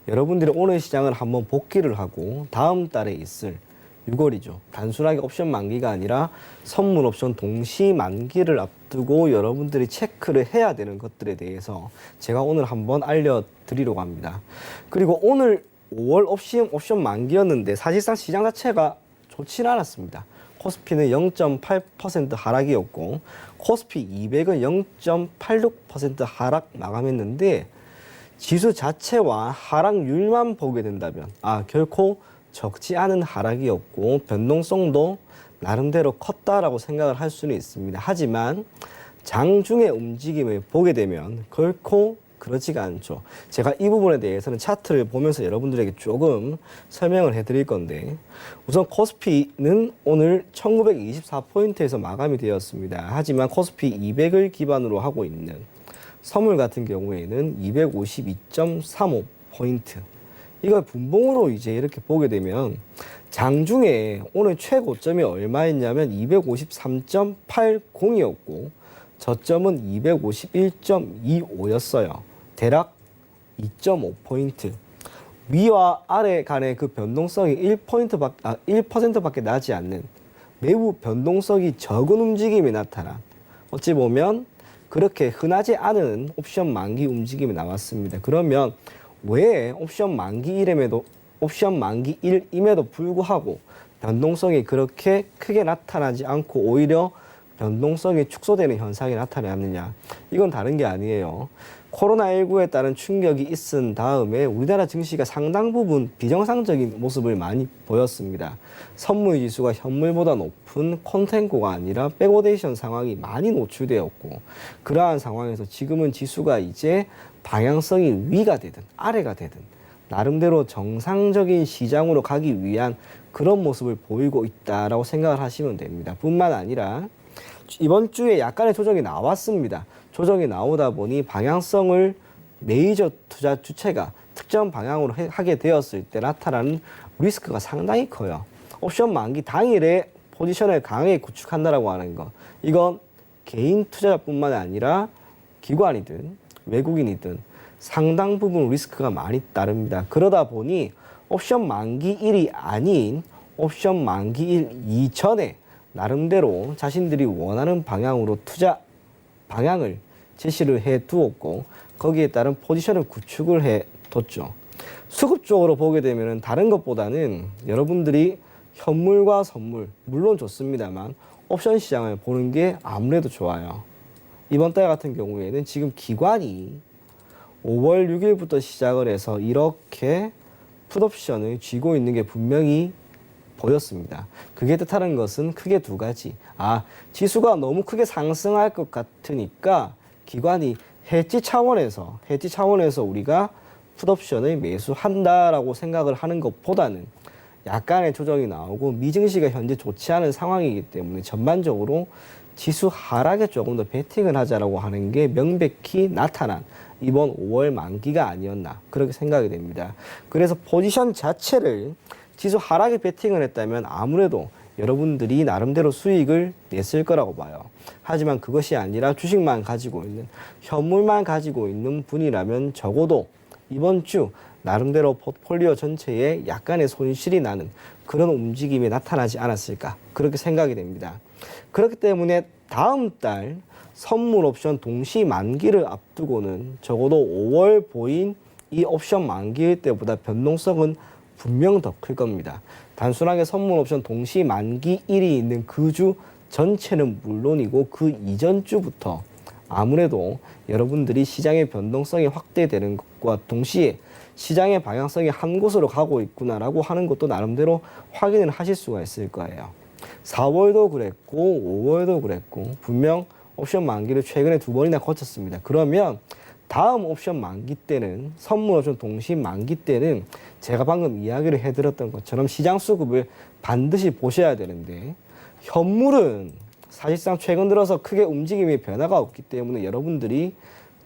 여러분들이 오늘 시장을 한번 복귀를 하고 다음 달에 있을 6월이죠. 단순하게 옵션 만기가 아니라 선물 옵션 동시 만기를 앞두고 여러분들이 체크를 해야 되는 것들에 대해서 제가 오늘 한번 알려드리려고 합니다. 그리고 오늘 5월 옵션 만기였는데 사실상 시장 자체가 좋지는 않았습니다. 코스피는 0.8% 하락이었고 코스피 200은 0.86% 하락 마감했는데 지수 자체와 하락률만 보게 된다면 결코 적지 않은 하락이었고 변동성도 나름대로 컸다라고 생각을 할 수는 있습니다. 하지만 장중의 움직임을 보게 되면 결코 그렇지가 않죠. 제가 이 부분에 대해서는 차트를 보면서 여러분들에게 조금 설명을 해드릴 건데 우선 코스피는 오늘 1924포인트에서 마감이 되었습니다. 하지만 코스피 200을 기반으로 하고 있는 선물 같은 경우에는 252.35포인트 이걸 분봉으로 이제 이렇게 보게 되면 장중에 오늘 최고점이 얼마였냐면 253.80이었고 저점은 251.25였어요. 대략 2.5포인트. 위와 아래 간의 그 변동성이 1%밖에 나지 않는 매우 변동성이 적은 움직임이 나타나 어찌 보면 그렇게 흔하지 않은 옵션 만기 움직임이 나왔습니다. 그러면 왜 옵션 만기일임에도 불구하고 변동성이 그렇게 크게 나타나지 않고 오히려 변동성이 축소되는 현상이 나타나느냐? 이건 다른 게 아니에요. 코로나19에 따른 충격이 있은 다음에 우리나라 증시가 상당 부분 비정상적인 모습을 많이 보였습니다. 선물 지수가 현물보다 높은 콘텐고가 아니라 백오데이션 상황이 많이 노출되었고 그러한 상황에서 지금은 지수가 이제 방향성이 위가 되든 아래가 되든 나름대로 정상적인 시장으로 가기 위한 그런 모습을 보이고 있다라고 생각을 하시면 됩니다. 뿐만 아니라 이번 주에 약간의 조정이 나왔습니다. 조정이 나오다 보니 방향성을 메이저 투자 주체가 특정 방향으로 하게 되었을 때 나타나는 리스크가 상당히 커요. 옵션 만기 당일에 포지션을 강하게 구축한다라고 하는 것. 이건 개인 투자자뿐만 아니라 기관이든 외국인이든 상당 부분 리스크가 많이 따릅니다. 그러다 보니 옵션 만기일이 아닌 옵션 만기일 이전에 나름대로 자신들이 원하는 방향으로 투자 방향을 제시를 해 두었고 거기에 따른 포지션을 구축을 해 뒀죠. 수급적으로 보게 되면 다른 것보다는 여러분들이 현물과 선물 물론 좋습니다만 옵션 시장을 보는 게 아무래도 좋아요. 이번 달 같은 경우에는 지금 기관이 5월 6일부터 시작을 해서 이렇게 풋옵션을 쥐고 있는 게 분명히 보였습니다. 그게 뜻하는 것은 크게 두 가지. 지수가 너무 크게 상승할 것 같으니까 기관이 해지 차원에서 우리가 풋옵션을 매수한다라고 생각을 하는 것보다는 약간의 조정이 나오고 미증시가 현재 좋지 않은 상황이기 때문에 전반적으로 지수 하락에 조금 더 베팅을 하자라고 하는 게 명백히 나타난 이번 5월 만기가 아니었나 그렇게 생각이 됩니다. 그래서 포지션 자체를 지수 하락에 베팅을 했다면 아무래도 여러분들이 나름대로 수익을 냈을 거라고 봐요. 하지만 그것이 아니라 주식만 가지고 있는, 현물만 가지고 있는 분이라면 적어도 이번 주 나름대로 포트폴리오 전체에 약간의 손실이 나는 그런 움직임이 나타나지 않았을까, 그렇게 생각이 됩니다. 그렇기 때문에 다음 달 선물 옵션 동시 만기를 앞두고는 적어도 5월 보인 이 옵션 만기일 때보다 변동성은 분명 더 클 겁니다. 단순하게 선물 옵션 동시 만기일이 있는 그 주 전체는 물론이고 그 이전 주부터 아무래도 여러분들이 시장의 변동성이 확대되는 것과 동시에 시장의 방향성이 한 곳으로 가고 있구나라고 하는 것도 나름대로 확인을 하실 수가 있을 거예요. 4월도 그랬고 5월도 그랬고 분명 옵션 만기를 최근에 2번이나 거쳤습니다. 그러면 다음 옵션 만기 때는, 선물 옵션 동시 만기 때는 제가 방금 이야기를 해드렸던 것처럼 시장 수급을 반드시 보셔야 되는데, 현물은 사실상 최근 들어서 크게 움직임의 변화가 없기 때문에 여러분들이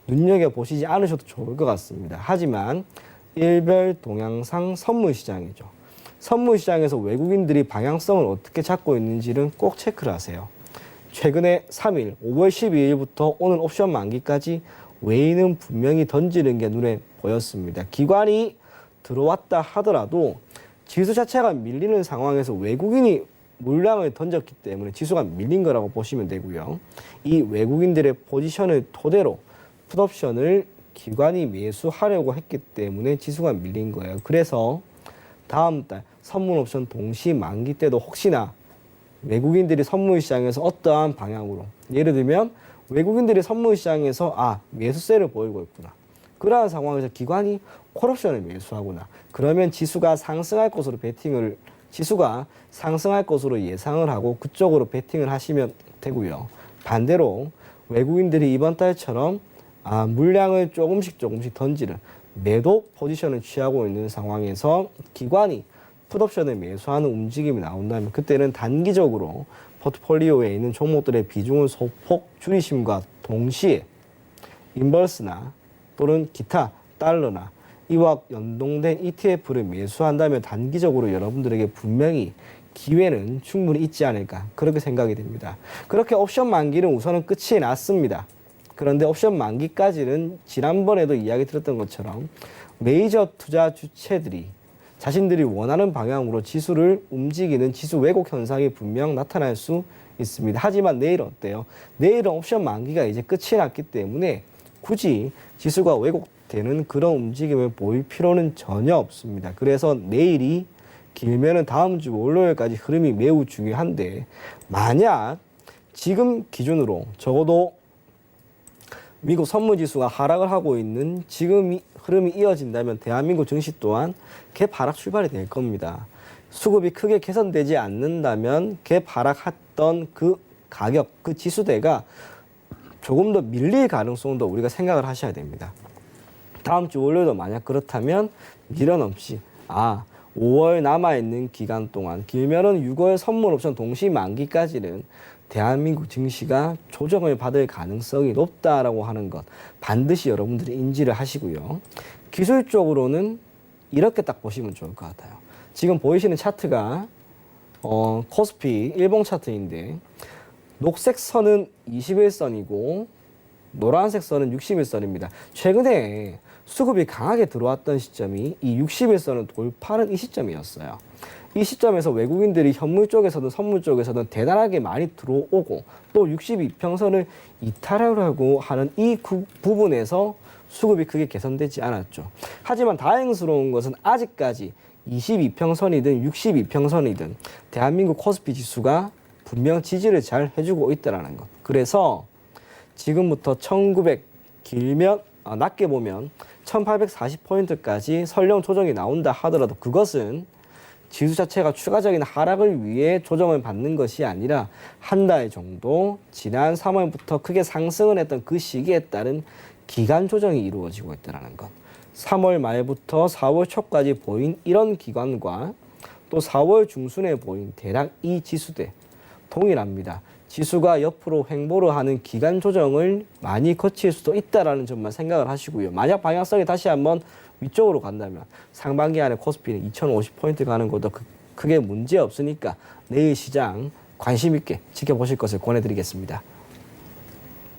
눈여겨보시지 않으셔도 좋을 것 같습니다. 하지만 일별 동향상 선물 시장이죠. 선물 시장에서 외국인들이 방향성을 어떻게 잡고 있는지는 꼭 체크를 하세요. 최근에 3일, 5월 12일부터 오늘 옵션 만기까지 외인은 분명히 던지는 게 눈에 보였습니다. 기관이 들어왔다 하더라도 지수 자체가 밀리는 상황에서 외국인이 물량을 던졌기 때문에 지수가 밀린 거라고 보시면 되고요. 이 외국인들의 포지션을 토대로 풋옵션을 기관이 매수하려고 했기 때문에 지수가 밀린 거예요. 그래서 다음 달 선물 옵션 동시 만기 때도 혹시나 외국인들이 선물 시장에서 어떠한 방향으로, 예를 들면 외국인들이 선물 시장에서 매수세를 보이고 있구나, 그러한 상황에서 기관이 콜옵션을 매수하구나, 그러면 지수가 상승할 것으로 지수가 상승할 것으로 예상을 하고 그쪽으로 베팅을 하시면 되고요. 반대로 외국인들이 이번 달처럼 물량을 조금씩 던지는 매도 포지션을 취하고 있는 상황에서 기관이 풋옵션을 매수하는 움직임이 나온다면 그때는 단기적으로 포트폴리오에 있는 종목들의 비중을 소폭 줄이심과 동시에 인버스나 또는 기타 달러나 이와 연동된 ETF를 매수한다면 단기적으로 여러분들에게 분명히 기회는 충분히 있지 않을까, 그렇게 생각이 됩니다. 그렇게 옵션 만기는 우선은 끝이 났습니다. 그런데 옵션 만기까지는 지난번에도 이야기 드렸던 것처럼 메이저 투자 주체들이 자신들이 원하는 방향으로 지수를 움직이는 지수 왜곡 현상이 분명 나타날 수 있습니다. 하지만 내일은 어때요? 내일은 옵션 만기가 이제 끝이 났기 때문에 굳이 지수가 왜곡되는 그런 움직임을 보일 필요는 전혀 없습니다. 그래서 내일이 길면은 다음 주 월요일까지 흐름이 매우 중요한데, 만약 지금 기준으로 적어도 미국 선물지수가 하락을 하고 있는 지금 흐름이 이어진다면 대한민국 증시 또한 갭 하락 출발이 될 겁니다. 수급이 크게 개선되지 않는다면 갭 하락했던 그 가격, 그 지수대가 조금 더 밀릴 가능성도 우리가 생각을 하셔야 됩니다. 다음 주 월요일도 만약 그렇다면 미련 없이 5월 남아있는 기간 동안, 길면은 6월 선물 옵션 동시 만기까지는 대한민국 증시가 조정을 받을 가능성이 높다라고 하는 것 반드시 여러분들이 인지를 하시고요. 기술적으로는 이렇게 딱 보시면 좋을 것 같아요. 지금 보이시는 차트가 코스피 일봉 차트인데, 녹색 선은 21선이고 노란색 선은 61선입니다. 최근에 수급이 강하게 들어왔던 시점이 이 61선을 돌파하는 이 시점이었어요. 이 시점에서 외국인들이 현물 쪽에서든 선물 쪽에서든 대단하게 많이 들어오고 또 62평선을 이탈하려고 하는 이 부분에서 수급이 크게 개선되지 않았죠. 하지만 다행스러운 것은 아직까지 22평선이든 62평선이든 대한민국 코스피 지수가 분명 지지를 잘 해주고 있다는 것. 그래서 지금부터 1900 길면 낮게 보면 1840포인트까지 설령 조정이 나온다 하더라도 그것은 지수 자체가 추가적인 하락을 위해 조정을 받는 것이 아니라 한 달 정도 지난 3월부터 크게 상승을 했던 그 시기에 따른 기간 조정이 이루어지고 있다는 것. 3월 말부터 4월 초까지 보인 이런 기간과 또 4월 중순에 보인 대략 이 지수대 동일합니다. 지수가 옆으로 횡보를 하는 기간 조정을 많이 거칠 수도 있다라는 점만 생각을 하시고요. 만약 방향성이 다시 한번 위쪽으로 간다면 상반기 안에 코스피는 2050포인트 가는 것도 크게 문제 없으니까 내일 시장 관심 있게 지켜보실 것을 권해드리겠습니다.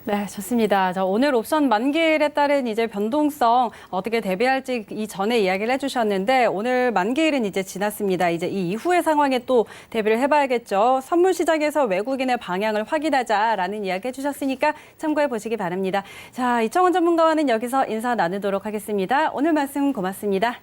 네, 좋습니다. 자, 오늘 옵션 만기일에 따른 이제 변동성 어떻게 대비할지 이전에 이야기를 해주셨는데 오늘 만기일은 이제 지났습니다. 이제 이 이후의 상황에 또 대비를 해봐야겠죠. 선물 시장에서 외국인의 방향을 확인하자라는 이야기 해주셨으니까 참고해 보시기 바랍니다. 자, 이청원 전문가와는 여기서 인사 나누도록 하겠습니다. 오늘 말씀 고맙습니다.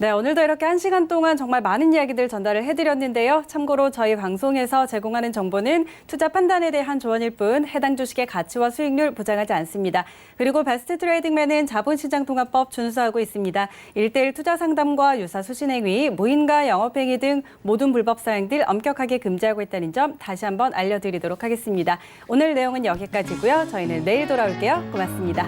네, 오늘도 이렇게 1시간 동안 정말 많은 이야기들 전달을 해드렸는데요. 참고로 저희 방송에서 제공하는 정보는 투자 판단에 대한 조언일 뿐 해당 주식의 가치와 수익률 보장하지 않습니다. 그리고 베스트 트레이딩맨은 자본시장통합법 준수하고 있습니다. 1:1 투자 상담과 유사 수신행위, 무인가 영업행위 등 모든 불법 사행들 엄격하게 금지하고 있다는 점 다시 한번 알려드리도록 하겠습니다. 오늘 내용은 여기까지고요. 저희는 내일 돌아올게요. 고맙습니다.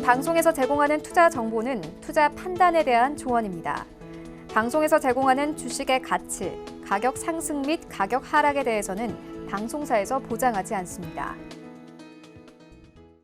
방송에서 제공하는 투자 정보는 투자 판단에 대한 조언입니다. 방송에서 제공하는 주식의 가치, 가격 상승 및 가격 하락에 대해서는 방송사에서 보장하지 않습니다.